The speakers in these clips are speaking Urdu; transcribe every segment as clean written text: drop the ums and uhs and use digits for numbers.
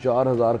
4000,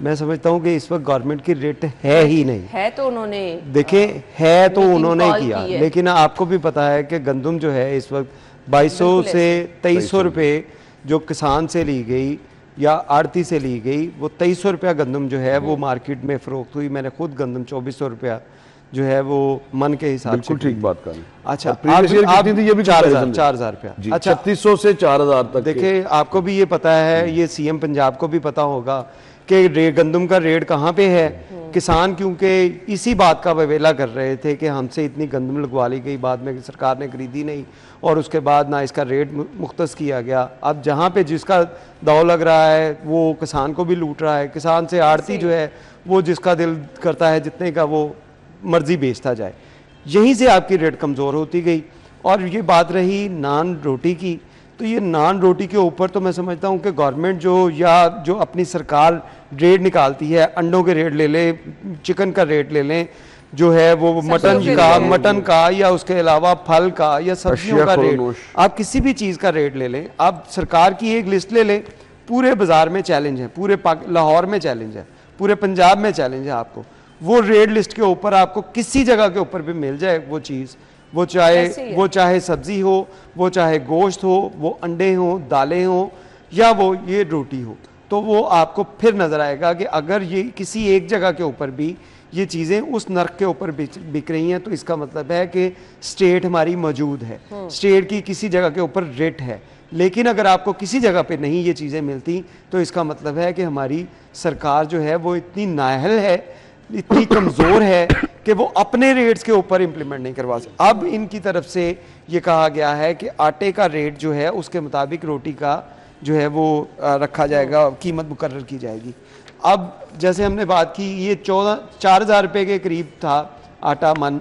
میں سمجھتا ہوں کہ اس وقت گورنمنٹ کی ریٹ ہے ہی نہیں. ہے تو انہوں نے دیکھیں ہے تو انہوں نے کیا, لیکن آپ کو بھی پتا ہے کہ گندم جو ہے اس وقت 2200 سے 2300 روپے جو کسان سے لی گئی یا آڑتی سے لی گئی, وہ 2300 روپیہ گندم جو ہے وہ مارکیٹ میں فروخت ہوئی. میں نے خود گندم 2400 روپیہ جو ہے وہ من کے حساب سے. بالکل ٹھیک بات کر رہے ہیں. اچھا آپ کتنی تھی یہ بھی 4000 روپیہ. جی 3600 سے 4000 تک. دیکھیں آپ کو بھی یہ پتا ہے, یہ سی ایم پنجاب کو بھی پتا ہوگا کہ گندم کا ریٹ کہاں پہ ہے. کسان کیونکہ اسی بات کا ویلا کر رہے تھے کہ ہم سے اتنی گندم لگوا لی گئی, بعد میں سرکار نے خریدی نہیں اور اس کے بعد نہ اس کا ریٹ مختص کیا گیا. اب جہاں پہ جس کا داؤ لگ رہا ہے وہ کسان کو بھی لوٹ رہا ہے. کسان سے آڑتی جو ہے وہ جس کا دل کرتا ہے جتنے کا وہ مرضی بیچتا جائے. یہیں سے آپ کی ریٹ کمزور ہوتی گئی. اور یہ بات رہی نان روٹی کی, تو یہ نان روٹی کے اوپر تو میں سمجھتا ہوں کہ گورنمنٹ جو اپنی سرکار ریٹ نکالتی ہے, انڈوں کے ریٹ لے لیں, چکن کا ریٹ لے لیں, جو ہے وہ مٹن کا یا اس کے علاوہ پھل کا یا سبزیوں کا ریٹ, آپ کسی بھی چیز کا ریٹ لے لیں. آپ سرکار کی ایک لسٹ لے لیں, پورے بازار میں چیلنج ہے, پورے لاہور میں چیلنج ہے, پورے پنجاب میں چیلنج ہے آپ کو. وہ ریٹ لسٹ کے اوپر آپ کو کسی جگہ کے اوپر بھی مل جائے وہ چیز, وہ چاہے سبزی ہو, وہ چاہے گوشت ہو, وہ انڈے ہوں, دالیں ہوں, یا وہ یہ روٹی ہو, تو وہ آپ کو پھر نظر آئے گا کہ اگر یہ کسی ایک جگہ کے اوپر بھی یہ چیزیں اس نرخ کے اوپر بک رہی ہیں تو اس کا مطلب ہے کہ سٹیٹ ہماری موجود ہے, سٹیٹ کی کسی جگہ کے اوپر ریٹ ہے. لیکن اگر آپ کو کسی جگہ پہ نہیں یہ چیزیں ملتی تو اس کا مطلب ہے کہ ہماری سرکار جو ہے وہ اتنی نااہل ہے, اتنی کمزور ہے کہ وہ اپنے ریٹس کے اوپر امپلیمنٹ نہیں کروا سکتے. اب ان کی طرف سے یہ کہا گیا ہے کہ آٹے کا ریٹ جو ہے اس کے مطابق روٹی کا جو ہے وہ رکھا جائے گا, قیمت مقرر کی جائے گی. اب جیسے ہم نے بات کی, یہ 4000 روپے کے قریب تھا آٹا من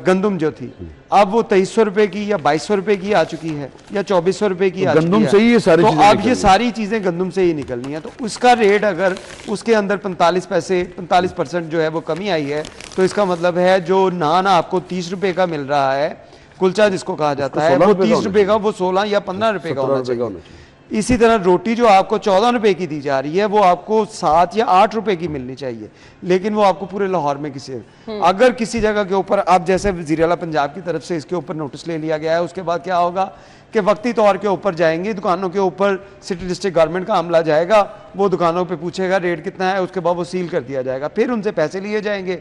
گندم جو تھی, اب وہ 2300 روپے کی یا 2200 روپے کی آ چکی ہے یا 2400 روپے کی آ چکی ہے. گندم سے ہی یہ ساری چیزیں, تو اب یہ ساری چیزیں گندم سے ہی نکلنی ہیں. تو اس کا ریٹ اگر اس کے اندر 45% جو ہے وہ کمی آئی ہے, تو اس کا مطلب ہے جو نان آپ کو 30 روپے کا مل رہا ہے, کلچا جس کو کہا جاتا ہے, وہ 30 روپے کا, وہ 16 یا 15 روپے کا ہونا چاہیے. اسی طرح روٹی جو آپ کو 14 روپے کی دی جا رہی ہے وہ آپ کو 7 یا 8 روپے کی ملنی چاہیے, لیکن وہ آپ کو پورے لاہور میں اگر کسی جگہ کے اوپر, آپ جیسے وزیر اعلیٰ پنجاب کی طرف سے اس کے اوپر نوٹس لے لیا گیا ہے, اس کے بعد کیا ہوگا کہ وقتی طور کے اوپر جائیں گے دکانوں کے اوپر, سٹی ڈسٹرکٹ گورنمنٹ کا عملہ جائے گا, وہ دکانوں پہ پوچھے گا ریٹ کتنا ہے, اس کے بعد وہ سیل کر دیا جائے گا, پھر ان سے پیسے لیے جائیں گے,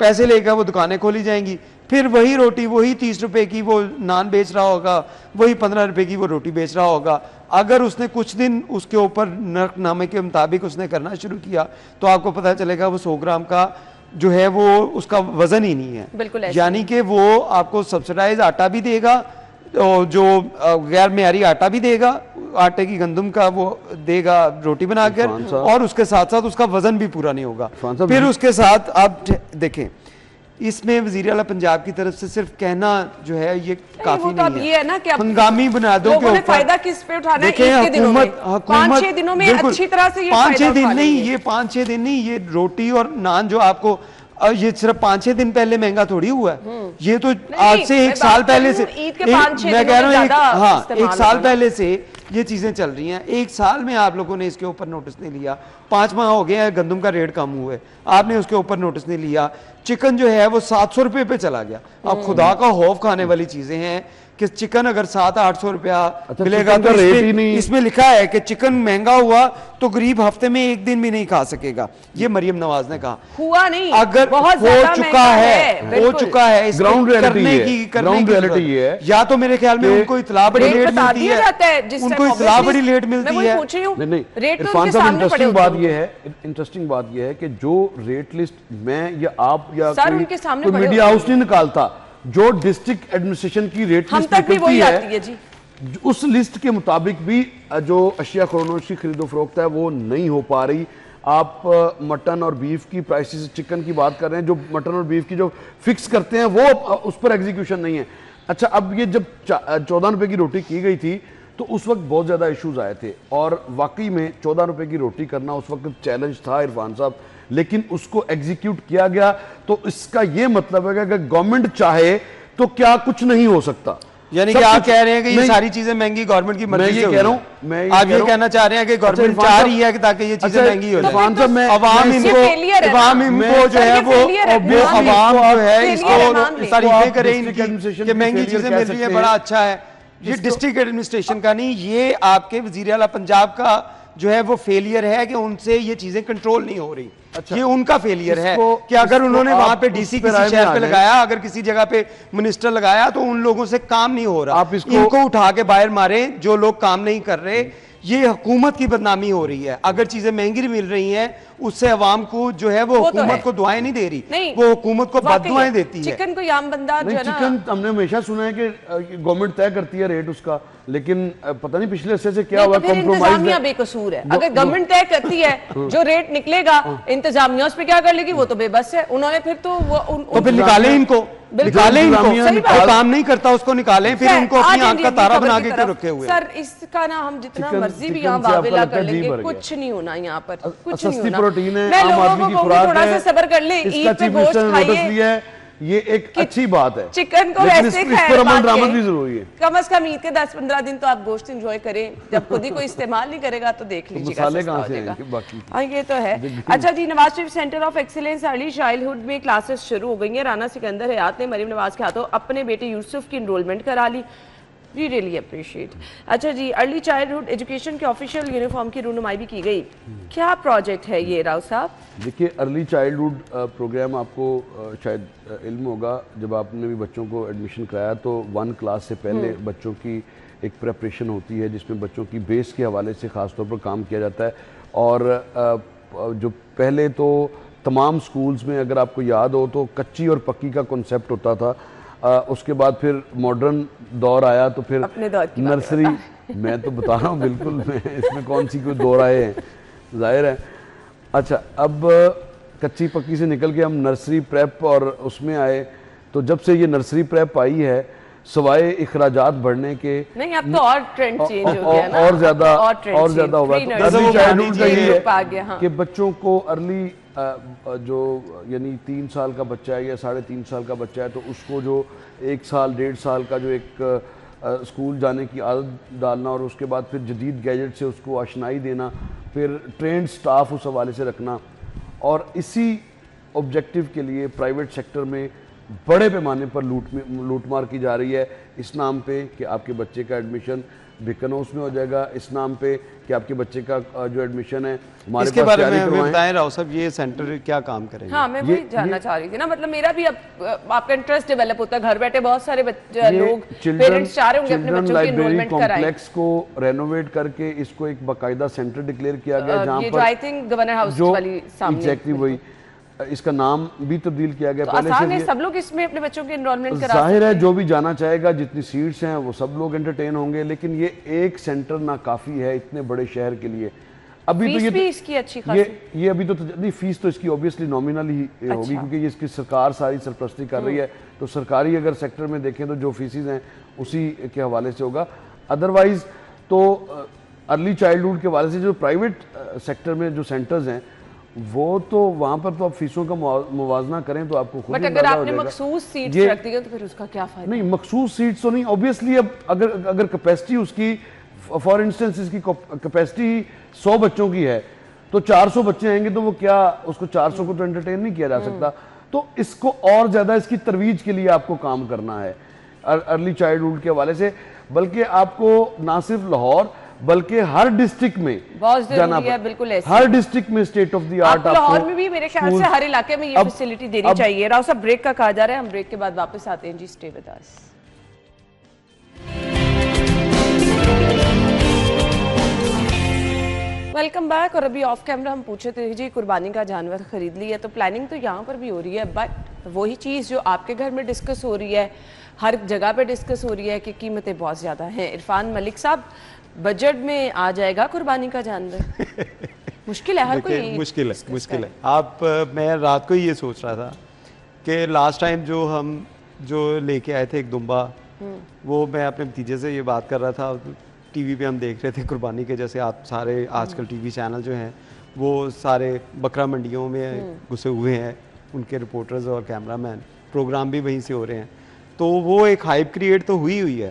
پیسے لے کر وہ دکانیں کھولی جائیں گی, پھر وہی روٹی وہی 30 روپے کی وہ نان بیچ رہا ہوگا, وہی 15 روپے کی وہ روٹی بیچ رہا ہوگا. اگر اس نے کچھ دن اس کے اوپر نرخ نامے کے مطابق اس نے کرنا شروع کیا تو آپ کو پتہ چلے گا وہ 100 گرام کا جو ہے وہ اس کا وزن ہی نہیں ہے. یعنی کہ وہ آپ کو سبسڈائز آٹا بھی دے گا, جو غیر معیاری آٹا بھی دے گا, آٹے کی گندم کا وہ دے گا روٹی بنا کر, اور اس کے ساتھ ساتھ اس کا وزن بھی پورا نہیں ہوگا. پھر اس کے ساتھ آپ دیکھیں اس میں وزیر اعلیٰ پنجاب کی طرف سے صرف کہنا جو ہے یہ کافی نہیں ہے. ہنگامی بنیادوں کے اوپر فائدہ کس پہ اٹھانا ہے, عید کے دنوں میں 5-6 دنوں میں اچھی طرح سے یہ 5-6 دن نہیں, یہ 5-6 دن نہیں, یہ روٹی اور نان جو آپ کو یہ صرف 5-6 دن پہلے مہنگا تھوڑی ہوا ہے, یہ تو آج سے 1 سال پہلے سے, میں کہہ رہا ہوں ہاں 1 سال پہلے سے یہ چیزیں چل رہی ہیں. 1 سال میں آپ لوگوں نے اس کے اوپر نوٹس نہیں لیا. 5 ماہ ہو گئے ہیں گندم کا ریٹ کم ہوئے, آپ نے اس کے اوپر نوٹس نہیں لیا. چکن جو ہے وہ 700 روپے پہ چلا گیا. اب خدا کا خوف کھانے والی چیزیں ہیں کہ چکن اگر 700-800 روپیہ ملے گا تو اس میں لکھا ہے کہ چکن مہنگا ہوا تو غریب ہفتے میں 1 دن بھی نہیں کھا سکے گا. یہ مریم نواز نے کہا. ہوا نہیں, اگر ہو چکا ہے اس کرنے کی ہے, یا تو میرے خیال میں ان کو اطلاع بڑی لیٹ ملتی ہے, ان کو اطلاع بڑی لیٹ ملتی ہے. عرفان صاحب انٹرسٹنگ بات یہ ہے کہ جو ریٹ لسٹ میں یا آپ یا کوئی میڈیا ہاؤس نہیں نکالتا, جو ڈسٹرکٹ ایڈمنسٹریشن کی ریٹ لسٹ نکلتی ہے اس لسٹ کے مطابق بھی جو اشیاء خورنوش کی خرید و فروخت ہے وہ نہیں ہو پا رہی. آپ مٹن اور بیف کی پرائسز, چکن کی بات کر رہے ہیں, جو مٹن اور بیف کی جو فکس کرتے ہیں وہ اس پر ایگزیکیوشن نہیں ہے. اچھا, اب یہ جب 14 روپے کی روٹی کی گئی تھی تو اس وقت بہت زیادہ ایشوز آئے تھے, اور واقعی میں 14 روپے کی روٹی کرنا اس وقت چیلنج تھا عرفان صاحب, لیکن اس کو ایگزیکیوٹ کیا گیا. تو اس کا یہ مطلب ہے کہ اگر گورنمنٹ چاہے تو کیا کچھ نہیں ہو سکتا. یعنی کہ آپ کہہ رہے ہیں کہ یہ ساری چیزیں مہنگی گورنمنٹ کی مرضی سے کہہ رہا ہوں، آپ یہ کہنا چاہ رہے ہیں کہ گورنمنٹ چاہ رہی ہے تاکہ یہ چیزیں مہنگی ہو جائیں، عوام ان کو جو ہے وہ عوام جو ہے اس کو تعریفیں کریں کہ مہنگی چیزیں مل رہی ہیں، بڑا اچھا ہے. یہ ڈسٹرکٹ ایڈمنسٹریشن کا نہیں، یہ آپ کے وزیر اعلیٰ پنجاب کا جو ہے وہ فیلئر ہے کہ ان سے یہ چیزیں کنٹرول نہیں ہو رہی. یہ ان کا فیلئر ہے کہ اگر انہوں نے وہاں پہ ڈی سی کسی شہر پہ لگایا، اگر کسی جگہ پہ منسٹر لگایا تو ان لوگوں سے کام نہیں ہو رہا. ان کو اٹھا کے باہر ماریں جو لوگ کام نہیں کر رہے. یہ حکومت کی بدنامی ہو رہی ہے. اگر چیزیں مہنگی مل رہی ہیں اس سے عوام کو جو ہے وہ حکومت کو دعائیں نہیں دے رہی، وہ حکومت کو بد دعائیں دیتی ہے. چکن کو عام بندہ جو ہے نا، چکن ہم نے ہمیشہ سنا ہے کہ گورنمنٹ طے کرتی ہے ریٹ اس کا، لیکن پتہ نہیں پچھلے عرصے سے کیا ہوا، کمپرومائز انتظامیہ بے قصور ہے. اگر گورنمنٹ طے کرتی ہے جو ریٹ نکلے گا، انتظامیہ اس پہ کیا کر لے گی؟ وہ تو بے بس ہے. انہوں نے پھر تو پھر نکالیں ان کو، نکالیں ان کو، کام نہیں کرتا اس کو نکالیں، پھر ان کو اپنی آنکھ کا تارا بنا کے رکھے ہوئے. سر اس کا نا ہم جتنا مرضی بھی یہاں واویلا کر لیں گے کچھ نہیں ہونا یہاں پر، کچھ نہیں ہونا. پروٹین ہے، میں عام لوگوں آدمی کو کی کہوں گی خوراک تھوڑا ہے، سا صبر کر لیں، عید پہ گوشت کھائیے، یہ ایک اچھی بات ہے. چکن کو ویسے اس پر عمل درآمد بھی ضروری ہے. کم از کم عید کے 10-15 دن تو آپ گوشت انجوائے کریں. جب خود ہی کوئی استعمال نہیں کرے گا تو دیکھ لیجیے گا مسالے کہاں سے آئیں گے باقی. ہاں یہ تو ہے. اچھا جی، Nawaz Sharif centre of excellence early childhood میں کلاسز شروع ہو گئی ہیں. رانا سکندر حیات نے مریم نواز کے ہاتھوں اپنے بیٹے یوسف کی انرولمنٹ کرا لی. We really appreciate. اچھا جی، ارلی چائلڈہڈ ایجوکیشن کے آفیشیل یونیفارم کی رونمائی بھی کی گئی. کیا پروجیکٹ ہے یہ راؤ صاحب؟ دیکھیے، ارلی چائلڈہڈ پروگرام آپ کو شاید علم ہوگا، جب آپ نے بھی بچوں کو ایڈمیشن کرایا تو 1 کلاس سے پہلے بچوں کی ایک پریپریشن ہوتی ہے جس میں بچوں کی بیس کے حوالے سے خاص طور پر کام کیا جاتا ہے. اور جو پہلے تو تمام سکولز میں اگر آپ کو یاد ہو تو کچی اور پکی کا کنسیپٹ ہوتا تھا. اس کے بعد پھر ماڈرن دور آیا تو پھر نرسری، میں تو بتا رہا ہوں بالکل، میں اس میں کون سی کوئی دور آئے ہیں، ظاہر ہے. اچھا، اب کچی پکی سے نکل کے ہم نرسری پریپ اور اس میں آئے. تو جب سے یہ نرسری پریپ آئی ہے، سوائے اخراجات بڑھنے کے، نہیں اب تو اور ٹرینڈ چینج ہو گیا نا، اور زیادہ ہوا. تو ارلی چائلڈہڈ کا یہ ہے کہ بچوں کو ارلی جو یعنی 3 سال کا بچہ ہے یا 3.5 سال کا بچہ ہے تو اس کو جو 1 سال 1.5 سال کا جو ایک اسکول جانے کی عادت ڈالنا، اور اس کے بعد پھر جدید گیجٹ سے اس کو آشنائی دینا، پھر ٹرینڈ سٹاف اس حوالے سے رکھنا. اور اسی آبجیکٹیو کے لیے پرائیویٹ سیکٹر میں بڑے پیمانے پر لوٹ مار کی جا رہی ہے، اس نام پہ کہ آپ کے بچے کا ایڈمیشن بکنوس میں ہو جائے گا، اس نام پہ کہ آپ کے بچے کا جو ایڈمیشن ہے ہمارے اس کے بارے میں ہمیں بتائیں راؤ صاحب، یہ سینٹر کیا کام کریں گے؟ ہاں میں وہی جاننا چاہ رہی تھی نا، مطلب میرا بھی اب آپ کا انٹرسٹ ڈیولپ ہوتا ہے. گھر بیٹھے بہت سارے لوگ پیرنٹس چاہ رہے ہوں گے اپنے بچوں کی انرولمنٹ کرائیں. کمپلیکس کو رینوویٹ کر کے اس کو ایک باقاعدہ سینٹر ڈکلیئر کیا گیا جہاں پر آئی تھنک گورنر ہاؤس والی سامنے ایگزیکٹلی وہی، اس کا نام بھی تبدیل کیا گیا. پہلے آسان ہے، سب لوگ اس میں اپنے بچوں کی انرولمنٹ کرا، ظاہر ہے جو بھی جانا چاہے گا، جتنی سیٹس ہیں وہ سب لوگ انٹرٹین ہوں گے، لیکن یہ ایک سینٹر ناکافی ہے اتنے بڑے شہر کے لیے. ابھی تو یہ اس کی اچھی خاصی یہ ابھی تو نہیں، فیس تو اس کی اوبیسلی نومینل ہی ہوگی کیونکہ یہ اس کی سرکار ساری سرپرستی کر رہی ہے. تو سرکاری اگر سیکٹر میں دیکھیں تو جو فیسز ہیں اسی کے حوالے سے ہوگا. ادروائز تو ارلی چائلڈہڈ کے حوالے سے جو پرائیویٹ سیکٹر میں جو سینٹرز ہیں وہ تو وہاں پر تو آپ فیسوں کا موازنہ کریں تو آپ کو خود اگر آپ نے مخصوص سیٹس رکھ دی تو پھر اس کا کیا فائدہ؟ نہیں، مخصوص سیٹس تو نہیں، اوبیسلی اب اگر کیپیسٹی اس کی فار انسٹنس اس کی کیپیسٹی 100 بچوں کی ہے تو 400 بچے آئیں گے تو وہ کیا اس کو 400 کو تو انٹرٹین نہیں کیا جا سکتا. تو اس کو اور زیادہ اس کی ترویج کے لیے آپ کو کام کرنا ہے ارلی چائلڈہڈ کے حوالے سے، بلکہ آپ کو نہ صرف لاہور بلکہ ہر ڈسٹرکٹ میں جانا بالکل ایسے ہر ڈسٹرکٹ میں state of the art. Lahore میں بھی میرے خیال سے ہر علاقے میں یہ فیسلٹی دینی چاہیے. راؤ صاحب بریک کا کہا جا رہا ہے، ہم بریک کے بعد واپس آتے ہیں. جی stay with us. Welcome back. اور ابھی آف کیمرہ ہم پوچھے تھے جی قربانی کا جانور خرید لی ہے تو پلاننگ تو یہاں پر بھی ہو رہی ہے، بٹ وہی چیز جو آپ کے گھر میں ڈسکس ہو رہی ہے ہر جگہ پہ ڈسکس ہو رہی ہے کہ قیمتیں بہت زیادہ ہیں. عرفان ملک صاحب، بجٹ میں آ جائے گا قربانی کا جانور؟ مشکل ہے، ہر کوئی مشکل ہے. آپ میں رات کو ہی یہ سوچ رہا تھا کہ لاسٹ ٹائم ہم جو لے کے آئے تھے ایک دمبا، وہ میں اپنے بھتیجے سے یہ بات کر رہا تھا. ٹی وی پہ ہم دیکھ رہے تھے قربانی کے، جیسے آپ سارے آج کل ٹی وی چینل جو ہیں وہ سارے بکرا منڈیوں میں گھسے ہوئے ہیں، ان کے رپورٹرز اور کیمرہ مین پروگرام بھی وہیں سے ہو رہے ہیں. تو وہ ایک ہائپ کریٹ تو ہوئی ہے،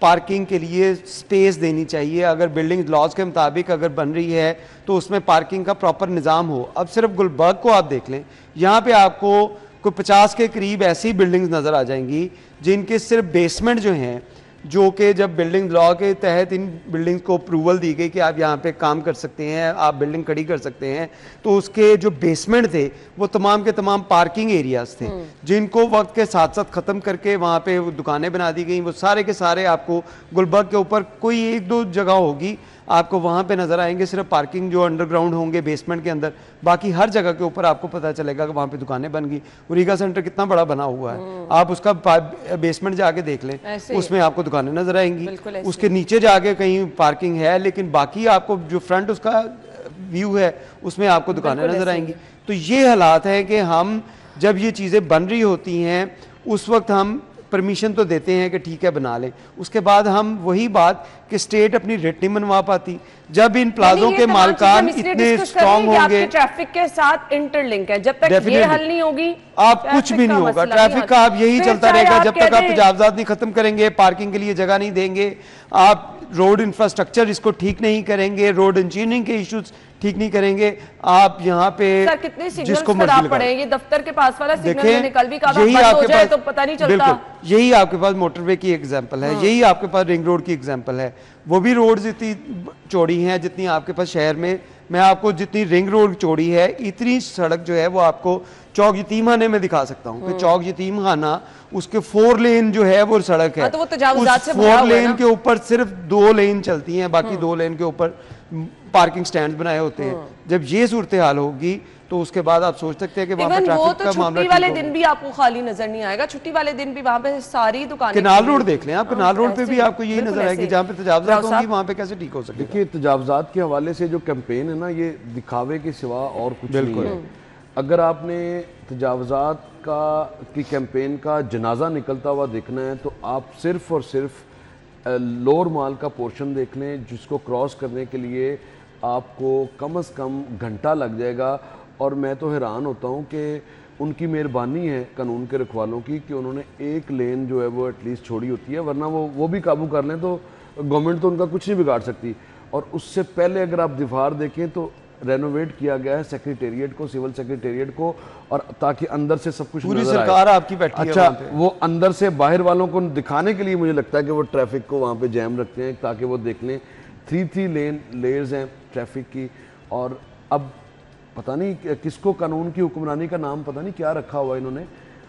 پارکنگ کے لیے سپیس دینی چاہیے. اگر بلڈنگ لاز کے مطابق اگر بن رہی ہے تو اس میں پارکنگ کا پراپر نظام ہو. اب صرف گلبرگ کو آپ دیکھ لیں, یہاں پہ آپ کو کوئی 50 کے قریب ایسی بلڈنگز نظر آ جائیں گی جن کے صرف بیسمنٹ جو ہیں, جو کہ جب بلڈنگ لا کے تحت ان بلڈنگز کو اپروول دی گئی کہ آپ یہاں پہ کام کر سکتے ہیں, آپ بلڈنگ کھڑی کر سکتے ہیں, تو اس کے جو بیسمنٹ تھے وہ تمام کے تمام پارکنگ ایریاز تھے جن کو وقت کے ساتھ ساتھ ختم کر کے وہاں پہ دکانیں بنا دی گئیں. وہ سارے کے سارے آپ کو گلبرگ کے اوپر کوئی 1-2 جگہ ہوگی آپ کو وہاں پہ نظر آئیں گے صرف پارکنگ جو انڈر گراؤنڈ ہوں گے بیسمنٹ کے اندر, باقی ہر جگہ کے اوپر آپ کو پتہ چلے گا کہ وہاں پہ دکانیں بن گئی. اوریگا سینٹر کتنا بڑا بنا ہوا ہے, آپ اس کا بیسمنٹ جا کے دیکھ لیں, اس میں آپ کو دکانیں نظر آئیں گی. اس کے نیچے جا کے کہیں پارکنگ ہے, لیکن باقی آپ کو جو فرنٹ اس کا ویو ہے اس میں آپ کو دکانیں نظر آئیں گی. تو یہ حالات ہے کہ ہم جب یہ چیزیں بن رہی ہوتی ہیں اس وقت ہم پرمیشن تو دیتے ہیں کہ ٹھیک ہے بنا لیں, اس کے بعد ہم وہی بات کہ اسٹیٹ اپنی ریٹ نہیں بنوا پاتی. جب ان پلازوں کے مالکان اتنے اسٹرانگ ہوں گے, ٹریفک کے ساتھ انٹر لنک ہے, جب تک یہ حل نہیں ہوگی آپ کچھ بھی نہیں ہوگا. ٹریفک کا آپ یہی چلتا رہے گا جب تک آپ تجاوزات نہیں ختم کریں گے, پارکنگ کے لیے جگہ نہیں دیں گے, آپ روڈ انفراسٹرکچر اس کو ٹھیک نہیں کریں گے, روڈ انجینئرنگ کے ایشوز ٹھیک نہیں کریں گے, آپ یہاں پہ جس کو مرضی لگائیں. یہ دفتر کے پاس والا سگنل نکل بھی کہا بند ہو جائے تو پتہ نہیں چلتا. یہی آپ کے پاس موٹر وے کی ایگزامپل ہے, یہی آپ کے پاس رنگ روڈ کی ایگزامپل ہے. وہ بھی روڈز اتنی چوڑی ہیں جتنی آپ کے پاس شہر میں آپ کو جتنی رنگ روڈ چوڑی ہے اتنی سڑک جو ہے وہ آپ کو چوک یتیم خانے میں دکھا سکتا ہوں کہ چوک یتیم خانہ اس کے 4 لین جو ہے وہ سڑک ہے, اس 4 لین کے اوپر صرف 2 لین چلتی ہیں, باقی 2 لین کے اوپر پارکنگ سٹینڈ بنائے ہوتے ہیں. جب یہ صورتحال ہوگی تو اس کے بعد آپ سوچ سکتے ہیں کہ وہاں پہ ٹریفک کا معاملہ چھٹی والے دن بھی آپ کو خالی نظر نہیں آئے گا. چھٹی والے دن بھی وہاں پہ ساری دکانیں, کنال روڈ دیکھ لیں آپ, کنال روڈ پہ بھی آپ کو یہی نظر آئے گی جہاں پہ تجاوزات ہوں گی وہاں پہ کیسے ٹھیک ہو سکے. دیکھیے تجاوزات کے حوالے سے جو کیمپین ہے نا, یہ دکھاوے کے سوا اور کچھ نہیں ہے. اگر آپ نے تجاوزات کی کیمپین کا جنازہ نکلتا ہوا دیکھنا ہے تو آپ صرف اور صرف لور مال کا پورشن دیکھ لیں, جس کو کراس کرنے کے لیے آپ کو کم از کم گھنٹہ لگ جائے گا. اور میں تو حیران ہوتا ہوں کہ ان کی مہربانی ہے قانون کے رکھوالوں کی کہ انہوں نے 1 لین جو ہے وہ ایٹ لیسٹ چھوڑی ہوتی ہے, ورنہ وہ بھی قابو کر لیں تو گورنمنٹ تو ان کا کچھ نہیں بگاڑ سکتی. اور اس سے پہلے اگر آپ دیوار دیکھیں تو رینوویٹ کیا گیا ہے سیکریٹریٹ کو, سول سیکریٹریٹ کو, اور تاکہ اندر سے سب کچھ پوری نظر آئے. سرکار آپ کی بیٹھی ہے. اچھا, وہ اندر سے باہر والوں کو دکھانے کے لیے مجھے لگتا ہے کہ وہ ٹریفک کو وہاں پہ جیم رکھتے ہیں تاکہ وہ دیکھ لیں. 3 لیئرز ہیں ٹریفک کی, اور اب پتہ نہیں کس کو قانون کی حکمرانی کا نام پتہ نہیں کیا رکھا ہوا انہوں نے,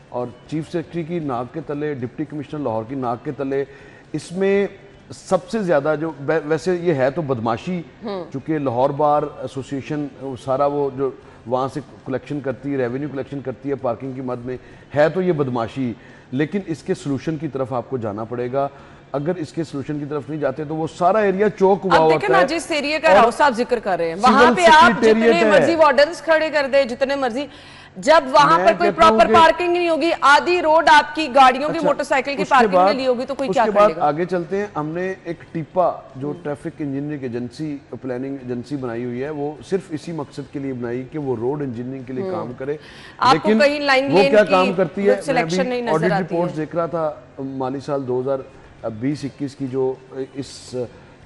اور چیف سیکرٹری کی ناک کے تلے, ڈپٹی کمشنر لاہور کی ناک کے تلے. اس میں سب سے زیادہ جو ویسے یہ ہے تو بدماشی, چونکہ لاہور بار ایسوسیشن سارا وہ جو وہاں سے کلیکشن کرتی ہے, ریونیو کلیکشن کرتی ہے پارکنگ کی مد میں, ہے تو یہ بدماشی, لیکن اس کے سلوشن کی طرف آپ کو جانا پڑے گا. اگر اس کے سلوشن کی طرف نہیں جاتے تو وہ سارا ایریا چوک ہوا ہوتا ہے. اب دیکھیں نا جس ایریا کا راؤ صاحب ذکر کر رہے ہیں وہاں پہ آپ جتنے مرضی وارڈنز کھڑے کر دیں, جتنے مرضی, جب وہاں پر کوئی پراپر پارکنگ نہیں ہوگی, آدھی روڈ آپ کی گاڑیوں کی موٹر سائیکل کی پارکنگ میں لی ہوگی تو کوئی کیا کرے گا. اس کے بعد آگے چلتے ہیں. ہم نے ایک ٹیپا جو traffic engineering agency, planning agency بنائی ہوئی ہے, وہ صرف اسی مقصد کے لیے بنائی کہ وہ روڈ انجینئرنگ کے لیے کام کرے. لیکن وہ کیا کام کرتی ہے, میں ابھی آڈٹ رپورٹس دیکھ رہا تھا مالی سال 2020-21 کی جو اس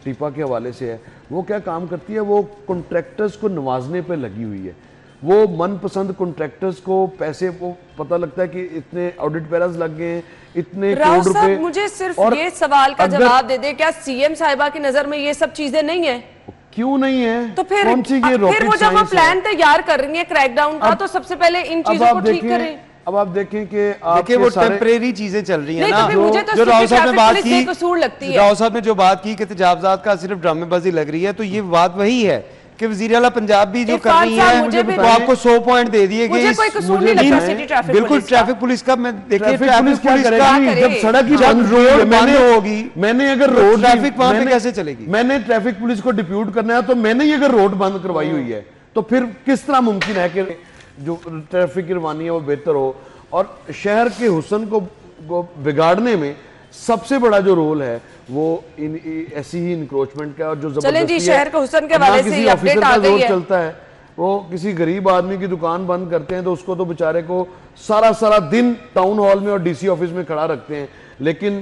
ٹیپا کے حوالے سے ہے, وہ کیا کام کرتی ہے, وہ کنٹریکٹرز کو نوازنے پہ لگی ہوئی ہے. وہ من پسند کنٹریکٹرز کو پیسے, وہ پتہ لگتا ہے کہ اتنے آڈٹ پیراز لگ گئے ہیں, اتنے کروڑ روپے. مجھے صرف یہ سوال کا جواب دے دے, کیا سی ایم صاحبہ کی نظر میں یہ سب چیزیں نہیں ہیں؟ کیوں نہیں ہیں؟ تو پھر وہ جب وہ پلان تیار کر رہی ہیں کریک ڈاؤن کا, تو سب سے پہلے ان چیزوں کو ٹھیک کریں. اب آپ دیکھیں کہ آپ وہ ٹیمپریری چیزیں چل رہی ہیں نا, جو راؤ صاحب نے بات کی, راؤ صاحب نے جو بات کی کہ تجاوزات کا صرف ڈرامے بازی لگ رہی ہے, تو یہ بات وہی ہے کہ وزیر اعلیٰ پنجاب بھی جو کر رہی ہے وہ آپ کو 100 پوائنٹ دے دیے گئے. بالکل ٹریفک پولیس کا, میں دیکھیں ٹریفک پولیس کا جب سڑک جب روڈ بند ہوگی, میں نے اگر روڈ ٹریفک وہاں پہ کیسے چلے گی؟ میں نے ٹریفک پولیس کو ڈپیوٹ کرنا ہے تو میں نے اگر روڈ بند کروائی ہوئی ہے تو پھر کس طرح ممکن ہے کہ جو ٹریفک کی روانی ہے وہ بہتر ہو. اور شہر کے حسن کو بگاڑنے میں سب سے بڑا جو رول ہے وہ ایسی ہی انکروچمنٹ کا, اور جو زبردستی ہے شہر کے حسن کے حوالے سے اپڈیٹ آ گئی ہے, چلتا ہے. وہ کسی غریب آدمی کی دکان بند کرتے ہیں تو اس کو تو بیچارے کو سارا دن ٹاؤن ہال میں اور ڈی سی آفس میں کھڑا رکھتے ہیں, لیکن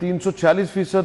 346%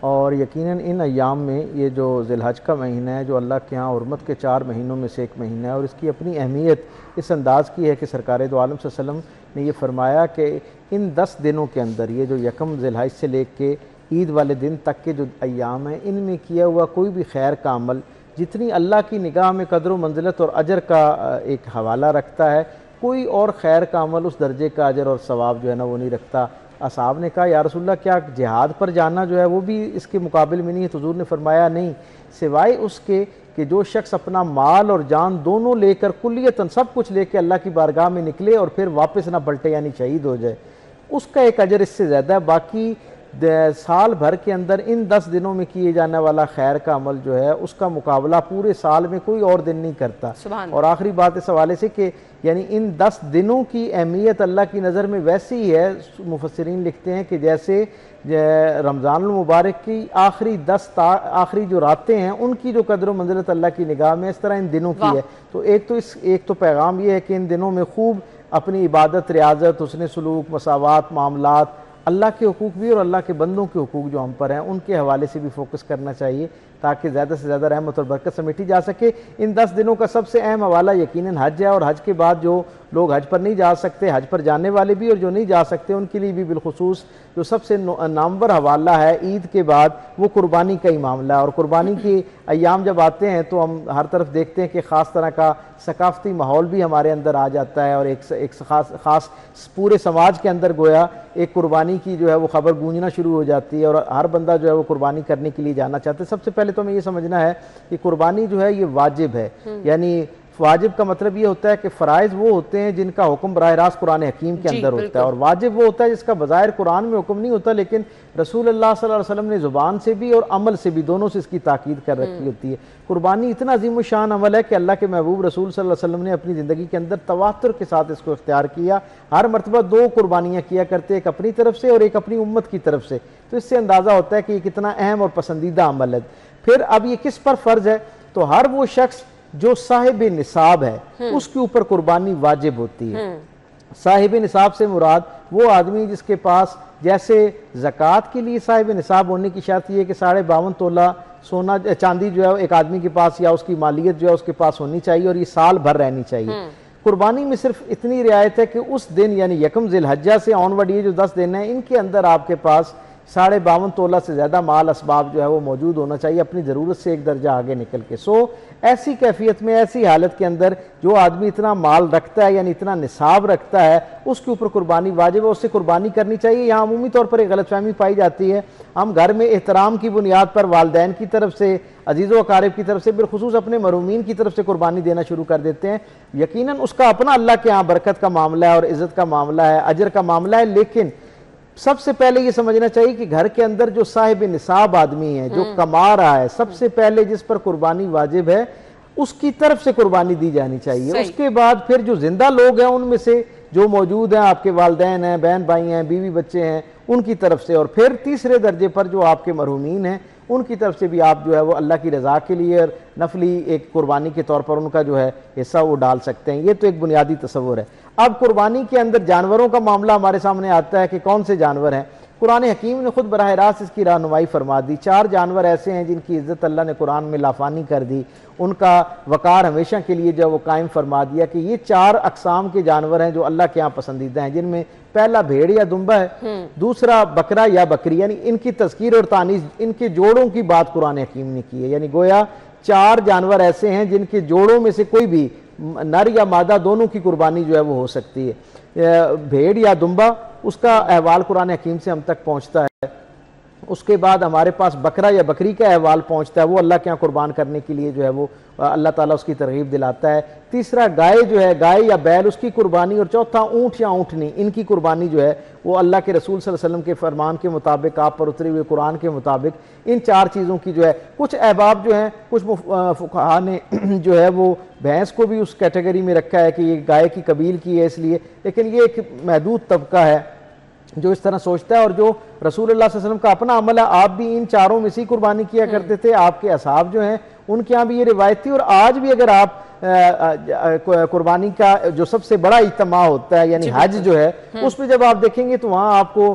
اور یقیناً ان ایام میں یہ جو ذی الحج کا مہینہ ہے جو اللہ کے ہاں حرمت کے 4 مہینوں میں سے ایک مہینہ ہے، اور اس کی اپنی اہمیت اس انداز کی ہے کہ سرکار دو عالم صلی اللہ علیہ وسلم نے یہ فرمایا کہ ان 10 دنوں کے اندر، یہ جو یکم ذی الحج سے لے کے عید والے دن تک کے جو ایام ہیں، ان میں کیا ہوا کوئی بھی خیر کا عمل جتنی اللہ کی نگاہ میں قدر و منزلت اور اجر کا ایک حوالہ رکھتا ہے، کوئی اور خیر کا عمل اس درجے کا اجر اور ثواب جو ہے نا وہ نہیں رکھتا۔ اصحاب نے کہا یا رسول اللہ کیا جہاد پر جانا جو ہے وہ بھی اس کے مقابل میں نہیں ہے؟ تو حضور نے فرمایا نہیں، سوائے اس کے کہ جو شخص اپنا مال اور جان دونوں لے کر کلیتاً سب کچھ لے کے اللہ کی بارگاہ میں نکلے اور پھر واپس نہ پلٹے یعنی شہید ہو جائے، اس کا ایک اجر اس سے زیادہ ہے۔ باقی سال بھر کے اندر ان 10 دنوں میں کیے جانے والا خیر کا عمل جو ہے اس کا مقابلہ پورے سال میں کوئی اور دن نہیں کرتا۔ اور آخری بات اس حوالے سے کہ یعنی ان 10 دنوں کی اہمیت اللہ کی نظر میں ویسی ہی ہے، مفسرین لکھتے ہیں کہ جیسے رمضان المبارک کی آخری جو راتیں ہیں ان کی جو قدر و منزلت اللہ کی نگاہ میں اس طرح ان دنوں کی ہے۔ تو ایک تو پیغام یہ ہے کہ ان دنوں میں خوب اپنی عبادت، ریاضت، حسن سلوک، مساوات، معاملات، اللہ کے حقوق بھی اور اللہ کے بندوں کے حقوق جو ہم پر ہیں ان کے حوالے سے بھی فوکس کرنا چاہیے تاکہ زیادہ سے زیادہ رحمت اور برکت سمیٹی جا سکے۔ ان 10 دنوں کا سب سے اہم حوالہ یقیناً حج ہے، اور حج کے بعد جو لوگ حج پر نہیں جا سکتے، حج پر جانے والے بھی اور جو نہیں جا سکتے ان کے لیے بھی بالخصوص جو سب سے نامور حوالہ ہے عید کے بعد وہ قربانی کا ہی معاملہ ہے۔ اور قربانی کے ایام جب آتے ہیں تو ہم ہر طرف دیکھتے ہیں کہ خاص طرح کا ثقافتی ماحول بھی ہمارے اندر آ جاتا ہے، اور ایک خاص پورے سماج کے اندر گویا ایک قربانی کی جو ہے وہ خبر گونجنا شروع ہو جاتی ہے، اور ہر بندہ جو ہے وہ قربانی کرنے کے لیے جانا چاہتے ہیں۔ سب سے پہلے تو ہمیں یہ سمجھنا ہے کہ قربانی جو ہے یہ واجب ہے، یعنی واجب کا مطلب یہ ہوتا ہے کہ فرائض وہ ہوتے ہیں جن کا حکم براہ راست قرآن حکیم کے اندر ہوتا ہے، اور واجب وہ ہوتا ہے جس کا بظاہر قرآن میں حکم نہیں ہوتا لیکن رسول اللہ صلی اللہ علیہ وسلم نے زبان سے بھی اور عمل سے بھی دونوں سے اس کی تاکید کر رکھی ہوتی ہے۔ قربانی اتنا عظیم الشان عمل ہے کہ اللہ کے محبوب رسول صلی اللہ علیہ وسلم نے اپنی زندگی کے اندر تواتر کے ساتھ اس کو اختیار کیا، ہر مرتبہ 2 قربانیاں کیا کرتے، ایک اپنی طرف سے اور ایک اپنی امت کی طرف سے۔ تو اس سے اندازہ ہوتا ہے کہ یہ کتنا اہم اور پسندیدہ عمل ہے۔ پھر اب یہ کس پر فرض ہے؟ تو ہر وہ شخص جو صاحب نصاب ہے اس کے اوپر قربانی واجب ہوتی ہے۔ صاحب نصاب سے مراد وہ آدمی جس کے پاس، جیسے زکوٰۃ کے لیے صاحب نصاب ہونے کی شرط یہ ہے کہ 52.5 تولہ سونا چاندی جو ہے ایک آدمی کے پاس یا اس کی مالیت جو ہے اس کے پاس ہونی چاہیے، اور یہ سال بھر رہنی چاہیے۔ قربانی میں صرف اتنی رعایت ہے کہ اس دن یعنی یکم ذی الحجہ سے آن ورڈ یہ جو 10 دن ہیں ان کے اندر آپ کے پاس 52.5 تولہ سے زیادہ مال اسباب جو ہے وہ موجود ہونا چاہیے، اپنی ضرورت سے ایک درجہ آگے نکل کے۔ ایسی کیفیت میں، ایسی حالت کے اندر جو آدمی اتنا مال رکھتا ہے یعنی اتنا نصاب رکھتا ہے اس کے اوپر قربانی واجب ہے، اس سے قربانی کرنی چاہیے۔ یہاں عمومی طور پر ایک غلط فہمی پائی جاتی ہے، ہم گھر میں احترام کی بنیاد پر والدین کی طرف سے، عزیز و اقارب کی طرف سے، بالخصوص اپنے مرحومین کی طرف سے قربانی دینا شروع کر دیتے ہیں۔ یقیناً اس کا اپنا اللہ کے ہاں برکت کا معاملہ ہے اور عزت کا معاملہ ہے، اجر کا معاملہ ہے، لیکن سب سے پہلے یہ سمجھنا چاہیے کہ گھر کے اندر جو صاحب نصاب آدمی ہے، جو کما رہا ہے، سب سے پہلے جس پر قربانی واجب ہے اس کی طرف سے قربانی دی جانی چاہیے۔ اس کے بعد پھر جو زندہ لوگ ہیں ان میں سے جو موجود ہیں، آپ کے والدین ہیں، بہن بھائی ہیں، بیوی بچے ہیں، ان کی طرف سے، اور پھر تیسرے درجے پر جو آپ کے مرحومین ہیں ان کی طرف سے بھی آپ جو ہے وہ اللہ کی رضا کے لیے اور نفلی ایک قربانی کے طور پر ان کا جو ہے حصہ وہ ڈال سکتے ہیں۔ یہ تو ایک بنیادی تصور ہے۔ اب قربانی کے اندر جانوروں کا معاملہ ہمارے سامنے آتا ہے کہ کون سے جانور ہیں۔ قرآن حکیم نے خود براہ راست اس کی رہنمائی فرما دی۔ 4 جانور ایسے ہیں جن کی عزت اللہ نے قرآن میں لافانی کر دی، ان کا وقار ہمیشہ کے لیے جو وہ قائم فرما دیا کہ یہ 4 اقسام کے جانور ہیں جو اللہ کے ہاں پسندیدہ ہیں، جن میں پہلا بھیڑ یا دمبا ہے، دوسرا بکرا یا بکری، یعنی ان کی تذکیر اور تانیث، ان کے جوڑوں کی بات قرآن حکیم نے کی ہے، یعنی گویا 4 جانور ایسے ہیں جن کے جوڑوں میں سے کوئی بھی نر یا مادہ دونوں کی قربانی جو ہے وہ ہو سکتی ہے۔ بھیڑ یا دمبا، اس کا احوال قرآن حکیم سے ہم تک پہنچتا ہے۔ اس کے بعد ہمارے پاس بکرا یا بکری کا احوال پہنچتا ہے، وہ اللہ کے یہاں قربان کرنے کے لیے جو ہے وہ اللہ تعالیٰ اس کی ترغیب دلاتا ہے۔ تیسرا گائے جو ہے، گائے یا بیل، اس کی قربانی، اور چوتھا اونٹ یا اونٹنی، ان کی قربانی جو ہے وہ اللہ کے رسول صلی اللہ علیہ وسلم کے فرمان کے مطابق، آپ پر اترے ہوئے قرآن کے مطابق ان 4 چیزوں کی جو ہے، کچھ احباب جو ہیں، کچھ فقہاء نے جو ہے وہ بھینس کو بھی اس کیٹیگری میں رکھا ہے کہ یہ گائے کی قبیل کی ہے اس لیے، لیکن یہ ایک محدود طبقہ ہے جو اس طرح سوچتا ہے، اور جو رسول اللہ صلی اللہ علیہ وسلم کا اپنا عمل ہے۔ آپ بھی ان 4 میں سے قربانی کیا کرتے تھے، آپ کے اصحاب جو ہیں ان کے ہاں بھی یہ روایت تھی، اور آج بھی اگر آپ قربانی کا جو سب سے بڑا اجتماع ہوتا ہے یعنی حج جو ہے، اس میں جب آپ دیکھیں گے تو وہاں آپ کو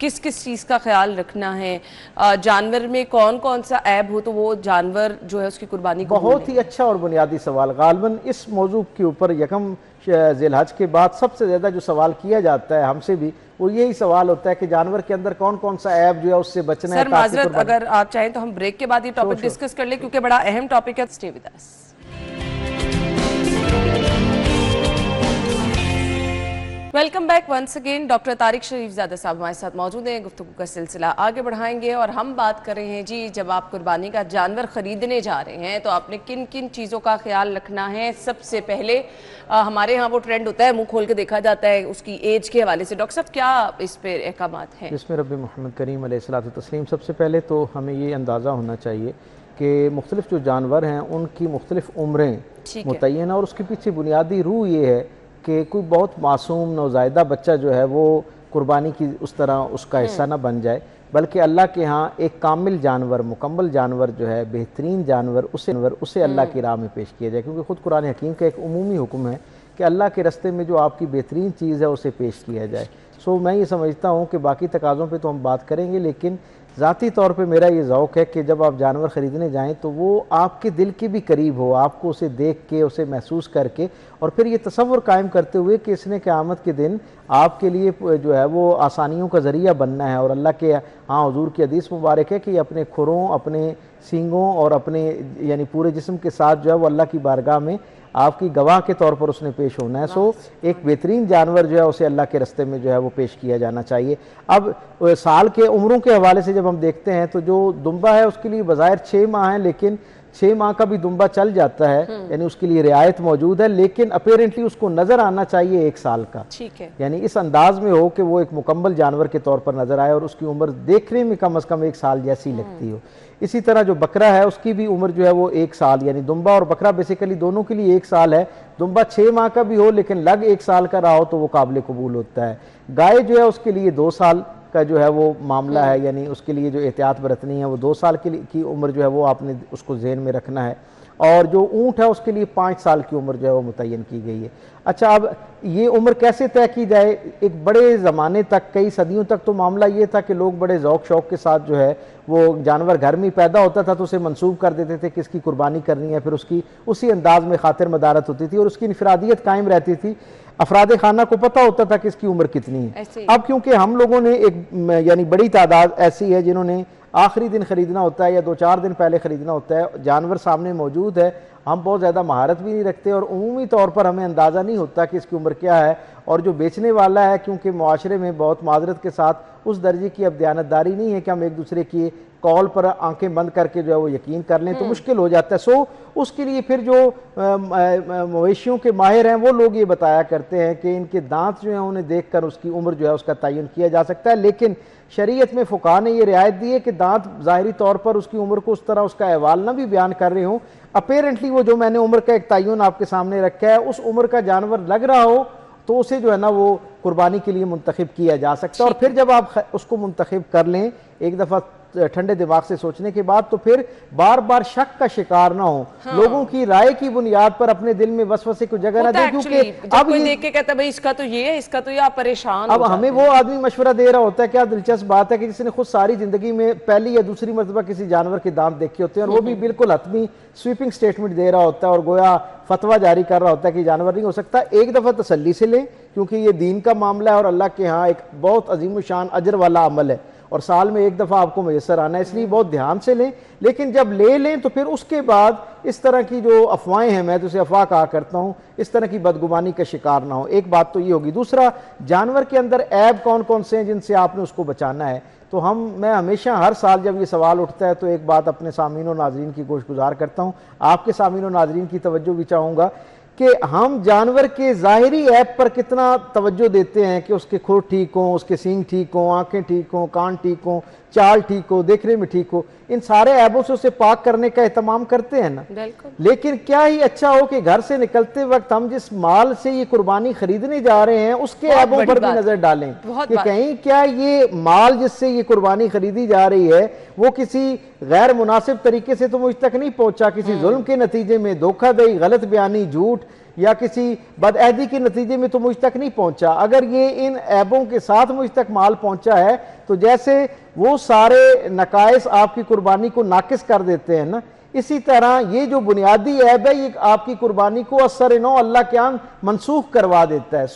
کس کس چیز کا خیال رکھنا ہے, جانور میں کون کون سا عیب ہو تو وہ جانور جو ہے اس کی قربانی کو بہت ہی اچھا اور بنیادی سوال. غالباً اس موضوع کے اوپر یکم ذی الحج کے بعد سب سے زیادہ جو سوال کیا جاتا ہے ہم سے بھی, وہ یہی سوال ہوتا ہے کہ جانور کے اندر کون کون سا عیب جو ہے اس سے بچنا ہے. سر معذرت, اگر آپ چاہیں تو ہم بریک کے بعد یہ ٹاپک ڈسکس کر لیں کیونکہ بڑا اہم ٹاپک ہے. Stay with us. Welcome back once again. Doctor Tariq Sharif Zada صاحب ہمارے ساتھ موجود ہیں. گفتگو کا سلسلہ آگے بڑھائیں گے اور ہم بات کر رہے ہیں جی, جب آپ قربانی کا جانور خریدنے جا رہے ہیں تو آپ نے کن کن چیزوں کا خیال رکھنا ہے. سب سے پہلے ہمارے ہاں وہ ٹرینڈ ہوتا ہے, منہ کھول کے دیکھا جاتا ہے اس کی ایج کے حوالے سے. ڈاکٹر صاحب کیا اس پہ احکامات ہیں؟ بسم رب محمد کریم علیہ الصلوۃ والتسلیم. سب سے پہلے تو ہمیں یہ اندازہ ہونا چاہیے کہ مختلف جو جانور ہیں ان کی مختلف عمریں متعین, اور اس کے پیچھے بنیادی روح یہ ہے کہ کوئی بہت معصوم نوزائیدہ بچہ جو ہے وہ قربانی کی اس طرح اس کا حصہ نہ بن جائے, بلکہ اللہ کے ہاں ایک کامل جانور, مکمل جانور جو ہے, بہترین جانور, اسے اللہ کی راہ میں پیش کیا جائے. کیونکہ خود قرآن حکیم کا ایک عمومی حکم ہے کہ اللہ کے رستے میں جو آپ کی بہترین چیز ہے اسے پیش کیا جائے. میں یہ سمجھتا ہوں کہ باقی تقاضوں پہ تو ہم بات کریں گے, لیکن ذاتی طور پہ میرا یہ ذوق ہے کہ جب آپ جانور خریدنے جائیں تو وہ آپ کے دل کے بھی قریب ہو, آپ کو اسے دیکھ کے, اسے محسوس کر کے, اور پھر یہ تصور قائم کرتے ہوئے کہ اس نے قیامت کے دن آپ کے لیے جو ہے وہ آسانیوں کا ذریعہ بننا ہے. اور اللہ کے ہاں حضور کی حدیث مبارک ہے کہ یہ اپنے کھروں, اپنے سینگوں اور اپنے یعنی پورے جسم کے ساتھ جو ہے وہ اللہ کی بارگاہ میں آپ کی گواہ کے طور پر اس نے پیش ہونا ہے. ایک بہترین جانور جو ہے اسے اللہ کے رستے میں جو ہے وہ پیش کیا جانا چاہیے. اب سال کے عمروں کے حوالے سے جب ہم دیکھتے ہیں تو جو دمبا ہے اس کے لیے بظاہر 6 ماہ ہیں, لیکن 6 ماہ کا بھی دمبا چل جاتا ہے, یعنی اس کے لیے رعایت موجود ہے, لیکن اپیرنٹلی اس کو نظر آنا چاہیے 1 سال کا. یعنی اس انداز میں ہو کہ وہ ایک مکمل جانور کے طور پر نظر آئے اور اس کی عمر دیکھنے میں کم از کم 1 سال جیسی لگتی ہو. اسی طرح جو بکرا ہے اس کی بھی عمر جو ہے وہ 1 سال, یعنی دمبا اور بکرا بیسیکلی دونوں کے لیے 1 سال ہے. دمبا 6 ماہ کا بھی ہو لیکن لگ 1 سال کا رہا ہو تو وہ قابل قبول ہوتا ہے. گائے جو ہے اس کے لیے 2 سال کا جو ہے وہ معاملہ ہے, یعنی اس کے لیے جو احتیاط برتنی ہے وہ 2 سال کی عمر جو ہے وہ آپ نے اس کو ذہن میں رکھنا ہے. اور جو اونٹ ہے اس کے لیے 5 سال کی عمر جو ہے وہ متعین کی گئی ہے. اچھا, اب یہ عمر کیسے طے کی جائے؟ ایک بڑے زمانے تک, کئی صدیوں تک تو معاملہ یہ تھا کہ لوگ بڑے ذوق شوق کے ساتھ جو ہے وہ جانور گھر میں پیدا ہوتا تھا تو اسے منسوب کر دیتے تھے کہ اس کی قربانی کرنی ہے, پھر اس کی اسی انداز میں خاطر مدارت ہوتی تھی اور اس کی انفرادیت قائم رہتی تھی. افراد خانہ کو پتہ ہوتا تھا کہ اس کی عمر کتنی ہے. اب کیونکہ ہم لوگوں نے ایک یعنی بڑی تعداد ایسی ہے جنہوں نے آخری دن خریدنا ہوتا ہے یا 2-4 دن پہلے خریدنا ہوتا ہے, جانور سامنے موجود ہے, ہم بہت زیادہ مہارت بھی نہیں رکھتے اور عمومی طور پر ہمیں اندازہ نہیں ہوتا کہ اس کی عمر کیا ہے. اور جو بیچنے والا ہے, کیونکہ معاشرے میں بہت معذرت کے ساتھ اس درجے کی اب دیانتداری نہیں ہے کہ ہم ایک دوسرے کی کال پر آنکھیں بند کر کے جو ہے وہ یقین کر لیں, تو مشکل ہو جاتا ہے. اس کے لیے پھر جو مویشیوں کے ماہر ہیں وہ لوگ یہ بتایا کرتے ہیں کہ ان کے دانت جو ہیں انہیں دیکھ کر اس کی عمر جو ہے اس کا تعین کیا جا سکتا ہے. لیکن شریعت میں فقہاء نے یہ رعایت دی ہے کہ دانت ظاہری طور پر اس کی عمر کو اس طرح اس کا احوال نہ بھی بیان کر رہے ہوں, اپیرنٹلی وہ جو میں نے عمر کا ایک تعین آپ کے سامنے رکھا ہے اس عمر کا جانور لگ رہا ہو تو اسے جو ہے نا وہ قربانی کے لیے منتخب کیا جا سکتا ہے. اور پھر جب آپ اس کو منتخب کر لیں ایک دفعہ ٹھنڈے دماغ سے سوچنے کے بعد, تو پھر بار بار شک کا شکار نہ ہو, لوگوں کی رائے کی بنیاد پر اپنے دل میں وسوسے کو جگہ نہ دیں. کیونکہ اب کوئی دیکھ کے کہتا ہے بھئی اس کا تو یہ ہے, اس کا تو یہ, آپ پریشان اب ہمیں وہ آدمی مشورہ دے رہا ہوتا ہے. کیا دلچسپ بات ہے کہ جس نے خود ساری زندگی میں پہلی یا دوسری مرتبہ کسی جانور کے دانت دیکھے ہوتے ہیں اور وہ بھی بالکل حتمی سویپنگ سٹیٹمنٹ دے رہا ہوتا ہے اور گویا فتویٰ جاری کر رہا ہوتا ہے کہ جانور نہیں ہو سکتا. ایک دفعہ تسلی سے لیں کیونکہ یہ دین کا معاملہ ہے اور اللہ کے ہاں ایک بہت عظیم الشان اجر والا عمل ہے اور سال میں 1 دفعہ آپ کو میسر آنا ہے, اس لیے بہت دھیان سے لیں. لیکن جب لے لیں تو پھر اس کے بعد اس طرح کی جو افواہیں ہیں, میں تو اسے افواہ کہا کرتا ہوں, اس طرح کی بدگمانی کا شکار نہ ہو. ایک بات تو یہ ہوگی. دوسرا, جانور کے اندر عیب کون کون سے ہیں جن سے آپ نے اس کو بچانا ہے. تو میں ہمیشہ ہر سال جب یہ سوال اٹھتا ہے تو ایک بات اپنے سامعین و ناظرین کی گوش گزار کرتا ہوں, آپ کے سامعین و ناظرین کی توجہ بھی چاہوں گا کہ ہم جانور کے ظاہری عیب پر کتنا توجہ دیتے ہیں کہ اس کے کھر ٹھیک ہوں, اس کے سینگ ٹھیک ہوں, آنکھیں ٹھیک ہوں, کان ٹھیک ہوں, چال ٹھیک ہو, دیکھنے میں ٹھیک ہو. ان سارے عیبوں سے اسے پاک کرنے کا اہتمام کرتے ہیں نا. لیکن کیا ہی اچھا ہو کہ گھر سے نکلتے وقت ہم جس مال سے یہ قربانی خریدنے جا رہے ہیں اس کے عیبوں پر بھی نظر ڈالیں کہ کہیں کیا یہ مال جس سے یہ قربانی خریدی جا رہی ہے وہ کسی غیر مناسب طریقے سے تو مجھ تک نہیں پہنچا, کسی ظلم کے نتیجے میں, دھوکہ دہی, غلط بیانی, جھوٹ یا کسی بدعہدی کے نتیجے میں تو مجھ تک نہیں پہنچا. اگر یہ ان عیبوں کے ساتھ مجھ تک مال پہنچا ہے تو جیسے وہ سارے نقائص آپ کی قربانی کو ناقص کر دیتے ہیں نا، اسی طرح یہ جو بنیادی عیب ہے یہ آپ کی قربانی کو اثر نو اللہ کے ہاں منسوخ کروا دیتا ہے.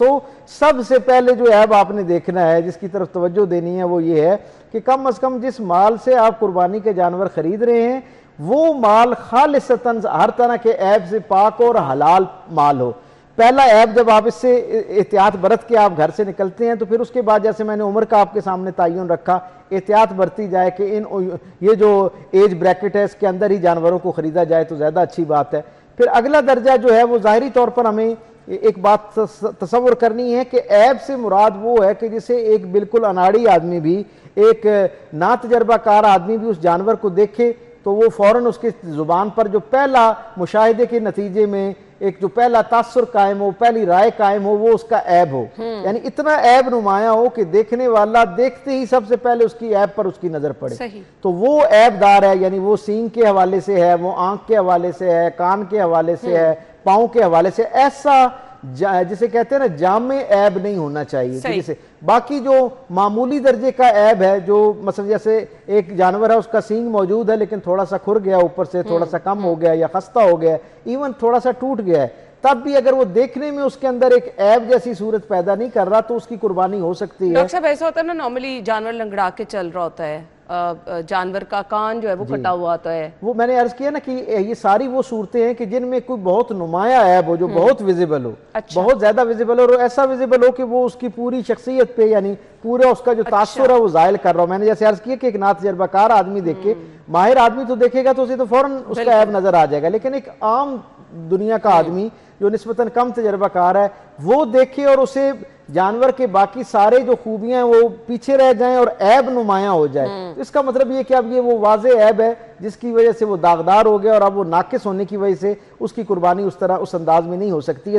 سب سے پہلے جو عیب آپ نے دیکھنا ہے، جس کی طرف توجہ دینی ہے، وہ یہ ہے کہ کم از کم جس مال سے آپ قربانی کے جانور خرید رہے ہیں وہ مال خالصتاً ہر طرح کے عیب سے پاک اور حلال مال ہو. پہلا عیب جب آپ اس سے احتیاط برت کے آپ گھر سے نکلتے ہیں تو پھر اس کے بعد جیسے میں نے عمر کا آپ کے سامنے تعین رکھا، احتیاط برتی جائے کہ یہ جو ایج بریکٹ ہے اس کے اندر ہی جانوروں کو خریدا جائے تو زیادہ اچھی بات ہے. پھر اگلا درجہ جو ہے وہ ظاہری طور پر ہمیں ایک بات تصور کرنی ہے کہ عیب سے مراد وہ ہے کہ جسے ایک بالکل اناڑی آدمی بھی، ایک نا تجربہ کار آدمی بھی اس جانور کو دیکھے تو وہ فوراً اس کے زبان پر جو پہلا مشاہدے کے نتیجے میں ایک جو پہلا تاثر قائم ہو، پہلی رائے قائم ہو، وہ اس کا عیب ہو. یعنی اتنا عیب نمایاں ہو کہ دیکھنے والا دیکھتے ہی سب سے پہلے اس کی عیب پر اس کی نظر پڑے. تو وہ عیب دار ہے، یعنی وہ سینگ کے حوالے سے ہے، وہ آنکھ کے حوالے سے ہے، کان کے حوالے سے ہے، پاؤں کے حوالے سے. ایسا جسے کہتے ہیں نا جامع عیب نہیں ہونا چاہیے. جسے باقی جو معمولی درجے کا عیب ہے، جو مثلا جیسے ایک جانور ہے اس کا سینگ موجود ہے لیکن تھوڑا سا کھر گیا، اوپر سے تھوڑا سا کم ہو گیا یا خستہ ہو گیا، ایون تھوڑا سا ٹوٹ گیا ہے، تب بھی اگر وہ دیکھنے میں اس کے اندر ایک عیب جیسی صورت پیدا نہیں کر رہا تو اس کی قربانی ہو سکتی ہے. ڈاکٹر صاحب ایسا ہوتا ہے نا، نارملی جانور لنگڑا کے چل رہا ہوتا ہے، جانور کا کان جو ہے وہ کٹا ہوا ہوتا ہے. وہ میں نے عرض کیا نا کہ یہ ساری وہ صورتیں ہیں کہ جن میں کوئی بہت نمایاں عیب ہو، جو بہت ویزیبل ہو، بہت زیادہ ویزیبل ہو، اور ایسا ویزیبل ہو کہ وہ اس کی پوری شخصیت پہ، یعنی پورا اس کا جو تاثر ہے وہ زائل کر رہا ہو. میں نے جیسے عرض کیا کہ ایک نا تجربہ کار آدمی دیکھے، ماہر آدمی تو دیکھے گا تو اسے تو فوراً اس کا عیب نظر آ جائے گا، لیکن ایک عام دنیا کا آدمی جو نسبتاً کم تجربہ کار ہے وہ دیکھے اور اسے جانور کے باقی سارے جو خوبیاں ہیں وہ پیچھے رہ جائیں اور عیب نمایاں ہو جائے. اس کا مطلب یہ کہ اب یہ وہ واضح عیب ہے جس کی وجہ سے وہ داغدار ہو گیا اور اب وہ ناقص ہونے کی وجہ سے اس کی قربانی اس طرح اس انداز میں نہیں ہو سکتی ہے.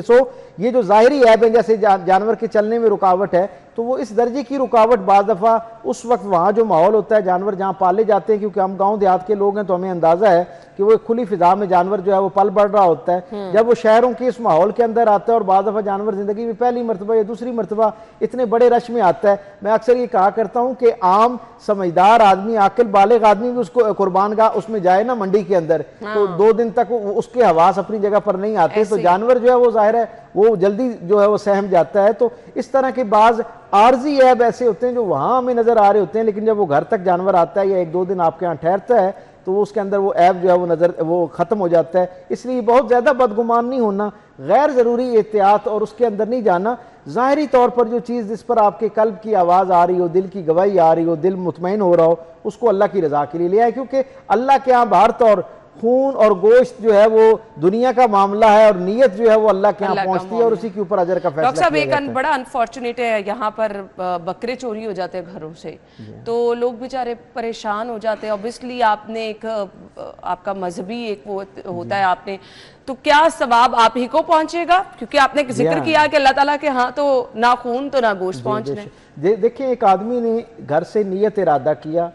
یہ جو ظاہری عیب ہے، جیسے جانور کے چلنے میں رکاوٹ ہے، تو وہ اس درجے کی رکاوٹ بعض دفعہ اس وقت وہاں جو ماحول ہوتا ہے، جانور جہاں پالے جاتے ہیں، کیونکہ ہم گاؤں دیہات کے لوگ ہیں تو ہمیں اندازہ ہے کہ وہ ایک کھلی فضا میں جانور جو ہے وہ پل بڑھ رہا ہوتا ہے. جب وہ شہروں کے اس ماحول کے اندر آتا ہے اور بعض دفعہ جانور زندگی میں پہلی مرتبہ یا دوسری مرتبہ اتنے بڑے رش میں آتا ہے، میں اکثر یہ کہا کرتا ہوں کہ عام سمجھدار آدمی، عاقل بالغ آدمی بھی اس کو قربان گاہ اس میں جائے نا منڈی کے اندر تو 2 دن تک اس کے حواس اپنی جگہ پر نہیں آتے، تو جانور جو ہے وہ ظاہر ہے وہ جلدی جو ہے وہ سہم جاتا ہے. تو اس طرح کے بعض عارضی عیب ایسے ہوتے ہیں جو وہاں ہمیں نظر آ رہے ہوتے ہیں، لیکن جب وہ گھر تک جانور آتا ہے یا 1-2 دن آپ کے ہاں ٹھہرتا ہے تو وہ اس کے اندر وہ عیب جو ہے وہ ختم ہو جاتا ہے. اس لیے بہت زیادہ بدگمان نہیں ہونا، غیر ضروری احتیاط اور اس کے اندر نہیں جانا. ظاہری طور پر جو چیز جس پر آپ کے قلب کی آواز آ رہی ہو، دل کی گواہی آ رہی ہو، دل مطمئن ہو رہا ہو، اس کو اللہ کی رضا کے لیے لے آئے، کیونکہ اللہ کے ہاں بہر طور خون اور گوشت جو ہے وہ دنیا کا معاملہ ہے اور نیت جو ہے وہ اللہ کے ہاں پہنچتی ہے اور اسی کے اوپر اجر کا فیصلہ ڈاکٹر صاحب کیا جاتا ہے. ایک بڑا انفارچونیٹ ہے، یہاں پر بکرے چوری ہو جاتے ہیں گھروں سے، تو لوگ بیچارے پریشان ہو جاتے ہیں. اوبیسلی آپ نے ایک آپ کا مذہبی ایک وہ ہوتا ہے، آپ نے تو کیا ثواب آپ ہی کو پہنچے گا؟ کیونکہ آپ نے ذکر کیا کہ اللہ تعالیٰ کے ہاں تو نہ خون تو نہ گوشت پہنچ رہے. دیکھیں ایک آدمی نے گھر سے نیت ارادہ کیا،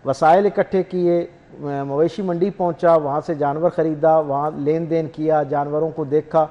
وسائل اکٹھے کیے، مویشی منڈی پہنچا، وہاں سے جانور خریدا، وہاں لین دین کیا، جانوروں کو دیکھا،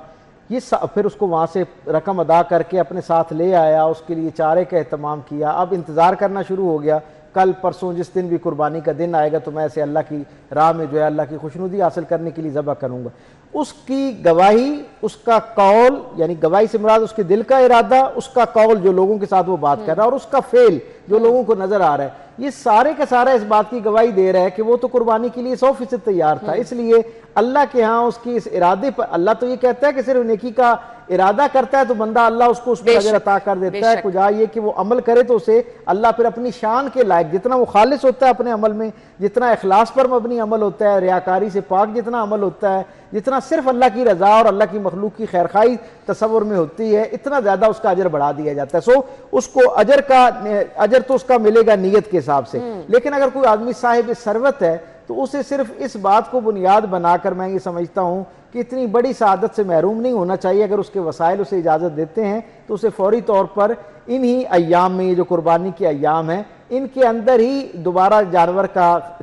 پھر اس کو وہاں سے رقم ادا کر کے اپنے ساتھ لے آیا، اس کے لیے چارے کا اہتمام کیا. اب انتظار کرنا شروع ہو گیا، کل پرسوں جس دن بھی قربانی کا دن آئے گا تو میں اسے اللہ کی راہ میں جو ہے اللہ کی خوشنودی حاصل کرنے کے لیے ذبح کروں گا. اس کی گواہی، اس کا قول، یعنی گواہی سے مراد اس کے دل کا ارادہ، اس کا قول جو لوگوں کے ساتھ وہ بات کر رہا ہے، اور اس کا فعل جو لوگوں کو نظر آ رہا ہے، یہ سارے کا سارا اس بات کی گواہی دے رہا ہے کہ وہ تو قربانی کے لیے 100% تیار تھا. اس لیے اللہ کے ہاں اس کی اس ارادے پر، اللہ تو یہ کہتا ہے کہ صرف نیکی کا ارادہ کرتا ہے تو بندہ اللہ اس کو اس پر اجر عطا کر دیتا ہے. کجا یہ کہ وہ عمل کرے تو اسے اللہ پھر اپنی شان کے لائق، جتنا وہ خالص ہوتا ہے اپنے عمل میں، جتنا اخلاص پر مبنی عمل ہوتا ہے، ریاکاری سے پاک جتنا عمل ہوتا ہے، جتنا صرف اللہ کی رضا اور اللہ کی مخلوق کی خیرخواہی تصور میں ہوتی ہے، اتنا زیادہ اس کا اجر بڑھا دیا جاتا ہے. اس کو اجر تو اس کا ملے گا نیت کے حساب سے. لیکن اگر کوئی آدمی صاحب ثروت ہے تو اسے صرف اس بات کو بنیاد بنا کر میں یہ سمجھتا ہوں کہ اتنی بڑی سعادت سے محروم نہیں ہونا چاہیے. اگر اس کے وسائل اسے اجازت دیتے ہیں تو اسے فوری طور پر انہی ایام میں، یہ جو قربانی کے ایام ہیں، ان کے اندر ہی دوبارہ جانور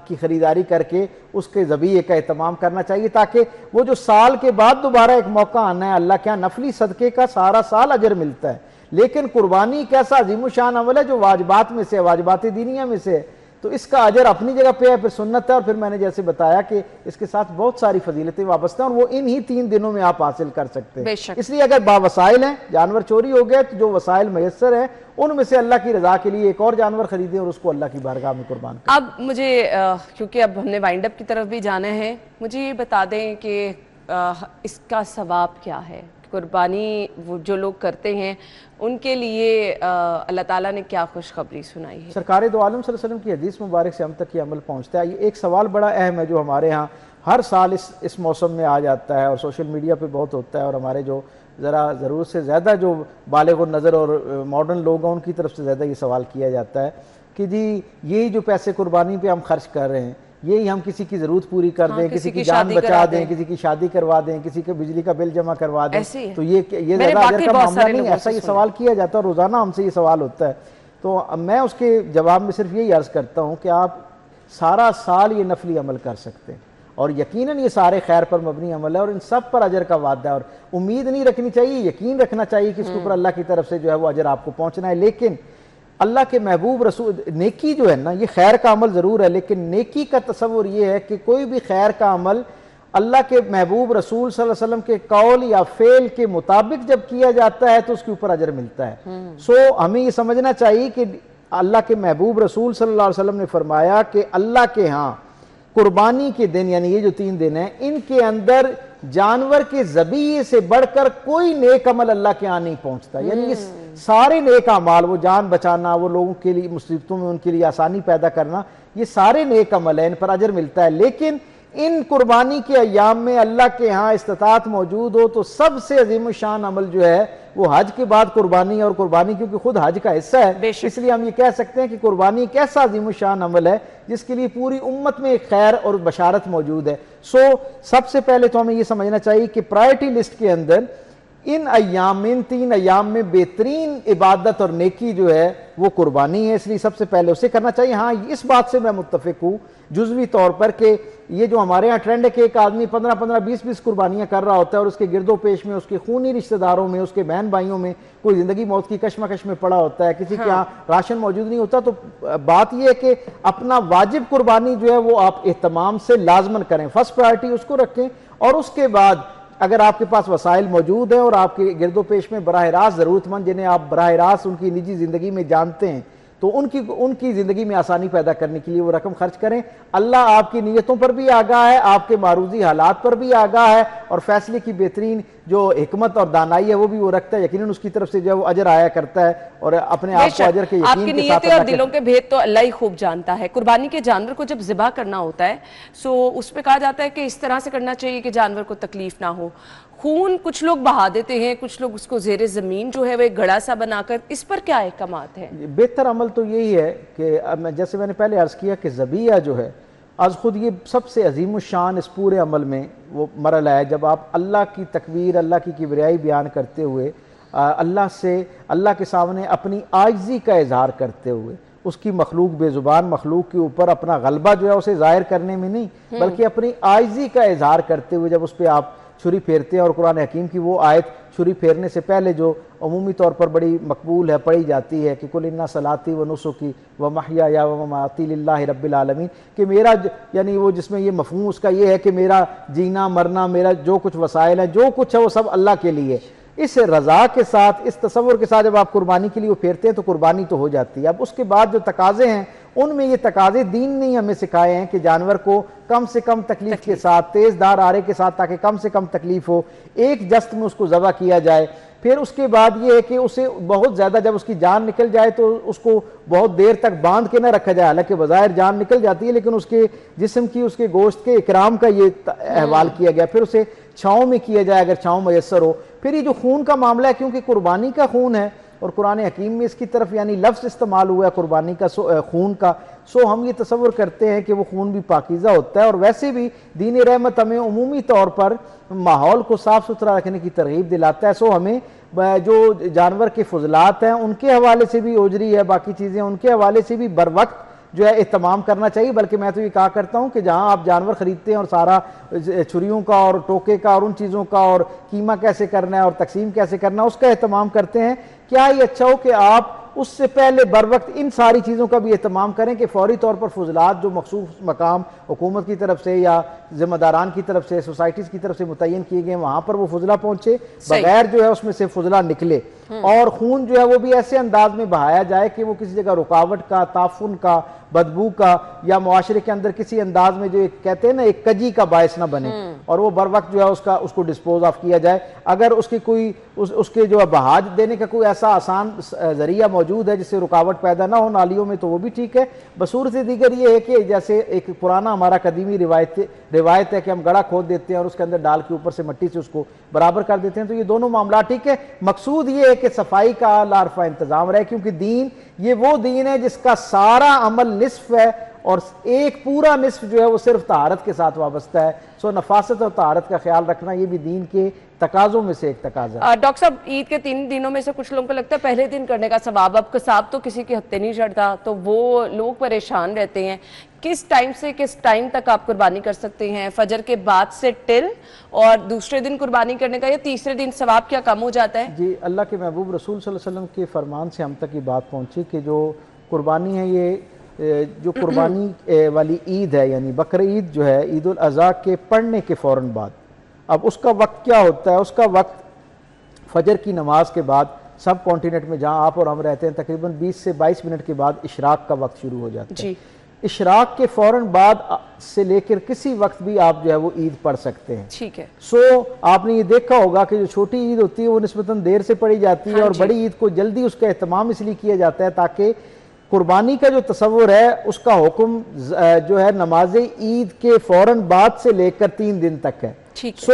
کی خریداری کر کے اس کے ذبیحے کا اہتمام کرنا چاہیے، تاکہ وہ جو سال کے بعد دوبارہ ایک موقع آنا ہے، اللہ کے یہاں نفلی صدقے کا سارا سال اجر ملتا ہے. لیکن قربانی ایک ایسا عظیم الشان عمل ہے جو واجبات میں سے، واجبات دینیہ میں سے ہے، تو اس کا اجر اپنی جگہ پہ ہے، پھر سنت ہے، اور پھر میں نے جیسے بتایا کہ اس کے ساتھ بہت ساری فضیلتیں وابستہ ہیں، اور وہ انہی 3 دنوں میں آپ حاصل کر سکتے ہیں. اس لیے اگر باوسائل ہیں، جانور چوری ہو گئے، تو جو وسائل میسر ہیں ان میں سے اللہ کی رضا کے لیے ایک اور جانور خریدیں اور اس کو اللہ کی بارگاہ میں قربان کریں. اب مجھے کیونکہ اب ہم نے وائنڈ اپ کی طرف بھی جانا ہے، مجھے یہ بتا دیں کہ اس کا ثواب کیا ہے؟ قربانی وہ جو لوگ کرتے ہیں ان کے لیے اللہ تعالیٰ نے کیا خوشخبری سنائی ہے؟ سرکار دو عالم صلی اللہ علیہ وسلم کی حدیث مبارک سے ہم تک یہ عمل پہنچتا ہے. یہ ایک سوال بڑا اہم ہے جو ہمارے ہاں ہر سال اس موسم میں آ جاتا ہے، اور سوشل میڈیا پہ بہت ہوتا ہے، اور ہمارے جو ذرا ضرورت سے زیادہ جو بالغ النظر اور ماڈرن لوگ ہیں ان کی طرف سے زیادہ یہ سوال کیا جاتا ہے کہ جی یہی جو پیسے قربانی پہ ہم خرچ کر رہے ہیں، یہی ہم کسی کی ضرورت پوری کر دیں، کسی کی جان بچا دیں، کسی کی شادی کروا دیں، کسی کے بجلی کا بل جمع کروا دیں، تو یہ زیادہ اجر کا معاملہ نہیں ہے. ایسا یہ سوال کیا جاتا ہے، روزانہ ہم سے یہ سوال ہوتا ہے. تو میں اس کے جواب میں صرف یہی عرض کرتا ہوں کہ آپ سارا سال یہ نفلی عمل کر سکتے ہیں، اور یقیناً یہ سارے خیر پر مبنی عمل ہے، اور ان سب پر اجر کا وعدہ ہے، اور امید نہیں رکھنی چاہیے، یقین رکھنا چاہیے کہ اس کے اوپر اللہ کی طرف سے جو ہے وہ اجر آپ کو پہنچنا ہے. لیکن اللہ کے محبوب رسول، نیکی جو ہے نا، یہ خیر کا عمل ضرور ہے، لیکن نیکی کا تصور یہ ہے کہ کوئی بھی خیر کا عمل اللہ کے محبوب رسول صلی اللہ علیہ وسلم کے قول یا فعل کے مطابق جب کیا جاتا ہے تو اس کے اوپر اجر ملتا ہے. ہمیں یہ سمجھنا چاہیے کہ اللہ کے محبوب رسول صلی اللہ علیہ وسلم نے فرمایا کہ اللہ کے ہاں قربانی کے دن، یعنی یہ جو 3 دن ہیں، ان کے اندر جانور کے ذبیحے سے بڑھ کر کوئی نیک عمل اللہ کے ہاں نہیں پہنچتا. یعنی یہ سارے نیک اعمال، وہ جان بچانا، وہ لوگوں کے لیے مصیبتوں میں ان کے لیے آسانی پیدا کرنا، یہ سارے نیک عمل ہیں، ان پر اجر ملتا ہے. لیکن ان قربانی کے ایام میں اللہ کے ہاں استطاعت موجود ہو تو سب سے عظیم الشان عمل جو ہے وہ حج کے بعد قربانی ہے، اور قربانی کیونکہ خود حج کا حصہ ہے، اس لیے ہم یہ کہہ سکتے ہیں کہ قربانی ایک ایسا عظیم الشان عمل ہے جس کے لیے پوری امت میں ایک خیر اور بشارت موجود ہے. سب سے پہلے تو ہمیں یہ سمجھنا چاہیے کہ پرائرٹی لسٹ کے اندر ان ایام میں، ان 3 ایام میں بہترین عبادت اور نیکی جو ہے وہ قربانی ہے، اس لیے سب سے پہلے اسے کرنا چاہیے. ہاں اس بات سے میں متفق ہوں جزوی طور پر کہ یہ جو ہمارے ہاں ٹرینڈ ہے کہ ایک آدمی 15 20 قربانیاں کر رہا ہوتا ہے، اور اس کے گرد و پیش میں، اس کے خونی رشتہ داروں میں، اس کے بہن بھائیوں میں کوئی زندگی موت کی کشمکش میں پڑا ہوتا ہے، کسی کے یہاں راشن موجود نہیں ہوتا. تو بات یہ ہے کہ اپنا واجب قربانی جو ہے وہ آپ اہتمام سے لازمن کریں، فرسٹ پرائرٹی اس کو رکھیں، اور اس کے بعد اگر آپ کے پاس وسائل موجود ہیں اور آپ کے گرد و پیش میں براہ راست ضرورت مند جنہیں آپ براہ راست ان کی نجی زندگی میں جانتے ہیں، تو ان کی زندگی میں آسانی پیدا کرنے کے لیے وہ رقم خرچ کریں. اللہ آپ کی نیتوں پر بھی آگاہ ہے، آپ کے معروضی حالات پر بھی آگاہ ہے، اور فیصلے کی بہترین جو حکمت اور دانائی ہے وہ بھی وہ رکھتا ہے. یقیناً اس کی طرف سے جو وہ اجر آیا کرتا ہے، اور اپنے آپ کو اجر کے یقین کے ساتھ آپ کی نیتیں اور دلوں کے بھید تو اللہ ہی خوب جانتا ہے. قربانی کے جانور کو جب ذبح کرنا ہوتا ہے اس پہ کہا جاتا ہے کہ اس طرح سے کرنا چاہیے کہ جانور کو تکلیف نہ ہو. خون کچھ لوگ بہا دیتے ہیں، کچھ لوگ اس کو زیر زمین جو ہے وہ ایک گڑھا سا بنا کر، اس پر کیا احکامات ہیں؟ بہتر عمل تو یہی ہے کہ جیسے میں نے پہلے عرض کیا کہ ذبیحہ جو ہے از خود یہ سب سے عظیم الشان اس پورے عمل میں وہ مرحلہ ہے جب آپ اللہ کی تکبیر، اللہ کی کبریائی بیان کرتے ہوئے، اللہ کے سامنے اپنی عاجزی کا اظہار کرتے ہوئے، اس کی مخلوق بے زبان مخلوق کے اوپر اپنا غلبہ جو ہے اسے ظاہر کرنے میں نہیں بلکہ اپنی عاجزی کا اظہار کرتے ہوئے جب اس پہ آپ چھری پھیرتے ہیں. اور قرآن حکیم کی وہ آیت چھری پھیرنے سے پہلے جو عمومی طور پر بڑی مقبول ہے، پڑھی جاتی ہے کہ قُلْ إِنَّ صَلَاتِي وَنُسُكِي وَمَحْيَايَ وَمَمَاتِي لِلَّهِ رَبِّ الْعَالَمِينَ، کہ میرا یعنی وہ جس میں یہ مفہوم اس کا یہ ہے کہ میرا جینا مرنا، میرا جو کچھ وسائل ہے، جو کچھ ہے وہ سب اللہ کے لیے. اس رضا کے ساتھ، اس تصور کے ساتھ جب آپ قربانی کے لیے وہ پھیرتے ہیں تو قربانی تو ہو جاتی ہے. اب اس کے بعد جو تقاضے ہیں ان میں یہ تقاضے دین نے ہمیں سکھائے ہیں کہ جانور کو کم سے کم تکلیف کے ساتھ، تیز دھار آرے کے ساتھ، تاکہ کم سے کم تکلیف ہو، ایک جست میں اس کو ذبح کیا جائے. پھر اس کے بعد یہ ہے کہ اسے بہت زیادہ جب اس کی جان نکل جائے تو اس کو بہت دیر تک باندھ کے نہ رکھا جائے. حالانکہ بظاہر جان نکل جاتی ہے لیکن اس کے جسم کی، اس کے گوشت کے اکرام کا یہ احوال کیا گیا. پھر اسے چھاؤں میں کیا جائے اگر چھاؤں میسر ہو. پھر یہ جو خون کا معاملہ ہے، کیونکہ قربانی کا خون ہے اور قرآن حکیم میں اس کی طرف یعنی لفظ استعمال ہوا ہے قربانی کا, خون کا, سو ہم یہ تصور کرتے ہیں کہ وہ خون بھی پاکیزہ ہوتا ہے. اور ویسے بھی دین رحمت ہمیں عمومی طور پر ماحول کو صاف ستھرا رکھنے کی ترغیب دلاتا ہے. سو ہمیں جو جانور کے فضلات ہیں ان کے حوالے سے بھی اوجری ہے, باقی چیزیں ان کے حوالے سے بھی بر وقت جو ہے اہتمام کرنا چاہیے. بلکہ میں تو یہ کہا کرتا ہوں کہ جہاں آپ جانور خریدتے ہیں اور سارا چھریوں کا اور ٹوکے کا اور ان چیزوں کا اور قیمہ کیسے کرنا ہے اور تقسیم کیسے کرنا ہے اس کا اہتمام کرتے ہیں, کیا یہ اچھا ہو کہ آپ اس سے پہلے بر وقت ان ساری چیزوں کا بھی اہتمام کریں کہ فوری طور پر فضلات جو مخصوص مقام حکومت کی طرف سے یا ذمہ داران کی طرف سے, سوسائٹیز کی طرف سے متعین کیے گئے وہاں پر وہ فضلہ پہنچے, بغیر جو ہے اس میں سے فضلہ نکلے, اور خون جو ہے وہ بھی ایسے انداز میں بہایا جائے کہ وہ کسی جگہ رکاوٹ کا, تعفن کا, بدبو کا یا معاشرے کے اندر کسی انداز میں جو ایک کہتے ہیں نا ایک کجی کا باعث نہ بنے, اور وہ بر وقت جو ہے اس کو ڈسپوز آف کیا جائے. اگر اس کی کوئی اس کے جو بہاج دینے کا کوئی ایسا آسان ذریعہ موجود ہے جس سے رکاوٹ پیدا نہ ہو نالیوں میں تو وہ بھی ٹھیک ہے. بصورت دیگر یہ ہے کہ جیسے ایک پرانا ہمارا قدیمی روایت ہے کہ ہم گڑھا کھود دیتے ہیں اور اس کے اندر ڈال کے اوپر سے مٹی سے اس کو برابر کر دیتے ہیں, تو یہ دونوں معاملات ٹھیک ہے. مقصود یہ ہے کہ صفائی کا لارفہ انتظام رہے, کیونکہ دین یہ وہ دین ہے جس کا سارا عمل نصف ہے اور ایک پورا نصف جو ہے وہ صرف طہارت کے ساتھ وابستہ ہے. سو نفاست اور طہارت کا خیال رکھنا یہ بھی دین کے تقاضوں میں سے ایک تقاضا ہے. ڈاکٹر صاحب, عید کے 3 دنوں میں سے کچھ لوگوں کو لگتا ہے پہلے دن کرنے کا ثواب, اب قصاب تو کسی کے ہتھے نہیں چڑھتا, تو وہ لوگ پریشان رہتے ہیں. کس ٹائم سے کس ٹائم تک آپ قربانی کر سکتے ہیں؟ فجر کے بعد سے ٹل اور دوسرے دن قربانی کرنے کا, یا تیسرے دن ثواب کیا کم ہو جاتا ہے؟ جی, اللہ کے محبوب رسول صلی اللہ علیہ وسلم کے فرمان سے ہم تک یہ بات پہنچی کہ جو قربانی ہے, یہ جو قربانی والی عید ہے یعنی بقر عید جو ہے عید الاضحیٰ کے پڑھنے کے فوراً بعد, اب اس کا وقت کیا ہوتا ہے؟ اس کا وقت فجر کی نماز کے بعد سب کانٹیننٹ میں جہاں آپ اور ہم رہتے ہیں تقریباً 20 سے 22 منٹ کے بعد اشراق کا وقت شروع ہو جاتا ہے. اشراق کے فوراً بعد سے لے کر کسی وقت بھی آپ جو ہے وہ عید پڑھ سکتے ہیں. ٹھیک ہے. سو آپ نے یہ دیکھا ہوگا کہ جو چھوٹی عید ہوتی ہے وہ نسبتاً دیر سے پڑھی جاتی ہے, اور بڑی عید کو جلدی اس کا اہتمام اس لیے کیا جاتا ہے تاکہ قربانی کا جو تصور ہے اس کا حکم جو ہے نماز عید کے فوراً بعد سے لے کر 3 دن تک ہے. سو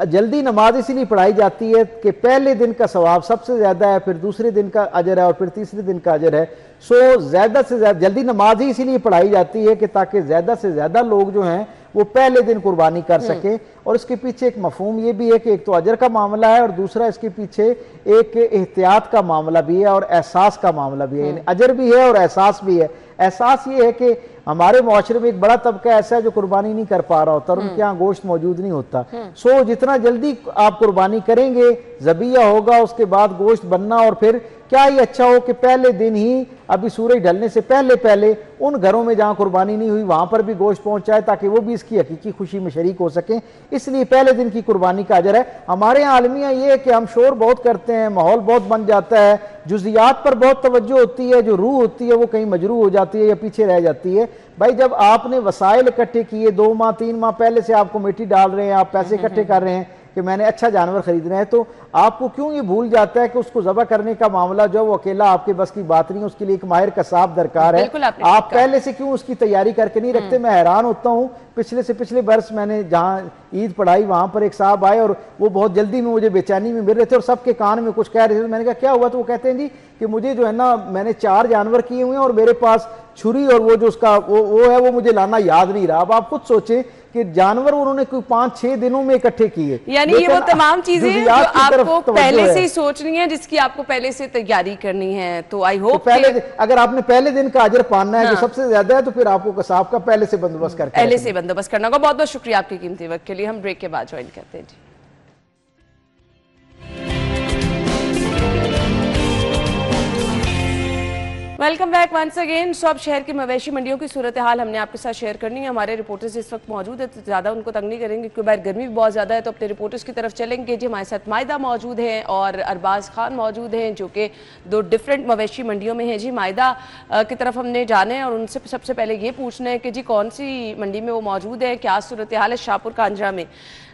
جلدی نماز اسی لیے پڑھائی جاتی ہے کہ پہلے دن کا ثواب سب سے زیادہ ہے, پھر دوسرے دن کا اجر ہے اور پھر تیسرے دن کا اجر ہے. سو زیادہ سے زیادہ جلدی نماز ہی اسی لیے پڑھائی جاتی ہے کہ تاکہ زیادہ سے زیادہ لوگ جو ہیں وہ پہلے دن قربانی کر سکیں. اور اس کے پیچھے ایک مفہوم یہ بھی ہے کہ ایک تو اجر کا معاملہ ہے اور دوسرا اس کے پیچھے ایک احتیاط کا معاملہ بھی ہے اور احساس کا معاملہ بھی ہے. یعنی اجر بھی ہے اور احساس بھی ہے. احساس یہ ہے کہ ہمارے معاشرے میں ایک بڑا طبقہ ایسا ہے جو قربانی نہیں کر پا رہا ہوتا اور ان کے یہاں گوشت موجود نہیں ہوتا. سو جتنا جلدی آپ قربانی کریں گے ذبیحہ ہوگا, اس کے بعد گوشت بننا, اور پھر کیا یہ اچھا ہو کہ پہلے دن ہی ابھی سورج ڈھلنے سے پہلے ان گھروں میں جہاں قربانی نہیں ہوئی وہاں پر بھی گوشت پہنچ جائے تاکہ وہ بھی اس کی حقیقی خوشی میں شریک ہو سکیں. اس لیے پہلے دن کی قربانی کا اجر ہے. ہمارے یہاں عالمیہ یہ ہے کہ ہم شور بہت کرتے ہیں, ماحول بہت بن جاتا ہے, جزیات پر بہت توجہ ہوتی ہے, جو روح ہوتی ہے وہ کہیں مجروح ہو جاتی ہے یا پیچھے رہ جاتی ہے. بھائی جب آپ نے وسائل اکٹھے کیے 2 ماہ 3 ماہ پہلے سے آپ کمیٹی ڈال رہے ہیں, آپ پیسے اکٹھے کر رہے ہیں کہ میں نے اچھا جانور خریدنا ہے, تو آپ کو کیوں یہ بھول جاتا ہے کہ اس کو ذبح کرنے کا معاملہ جو وہ اکیلا آپ کے بس کی بات نہیں, اس کے لیے ایک ماہر قصاب درکار ہے. آپ پہلے سے کیوں اس کی تیاری کر کے نہیں رکھتے؟ میں حیران ہوتا ہوں, پچھلے برس میں نے جہاں عید پڑھائی وہاں پر ایک صاحب آئے اور وہ بہت جلدی میں مجھے بے چینی میں مل رہے تھے اور سب کے کان میں کچھ کہہ رہے تھے. میں نے کہا کیا ہوا؟ تو وہ کہتے ہیں جی کہ مجھے جو ہے نا میں نے 4 جانور کیے ہوئے ہیں اور میرے پاس چھری اور وہ جو اس کا وہ ہے وہ مجھے لانا یاد نہیں رہا. اب آپ خود سوچیں کہ جانور انہوں نے کوئی 5-6 دنوں میں اکٹھے کیے, یعنی یہ وہ تمام چیزیں جو آپ کو پہلے سے ہی سوچنی ہے, جس کی آپ کو پہلے سے تیاری کرنی ہے. تو آئی ہوپ اگر آپ نے پہلے دن کا اجر پانا ہے جو سب سے زیادہ ہے تو پھر آپ کو قصاب کا پہلے سے بندوبست کرنا ہوگا. بہت بہت شکریہ آپ کے قیمتی وقت کے لیے. ہم بریک کے بعد جوائن کرتے ہیں. جی ویلکم بیک ونس اگین. سو اب شہر کی مویشی منڈیوں کی صورتحال ہم نے آپ کے ساتھ شیئر کرنی ہے. ہمارے رپورٹرز اس وقت موجود ہیں, تو زیادہ ان کو تنگ نہیں کریں گے کیونکہ باہر گرمی بھی بہت زیادہ ہے, تو اپنے رپورٹرز کی طرف چلیں گے. جی ہمارے ساتھ مائدہ موجود ہیں اور ارباز خان موجود ہیں جو کہ 2 ڈیفرنٹ مویشی منڈیوں میں ہیں. جی مائدہ کی طرف ہم نے جانے اور ان سے سب سے پہلے یہ پوچھنا ہے کہ جی کون سی منڈی میں وہ موجود ہے, کیا صورتحال ہے شاہپور کانجرا میں.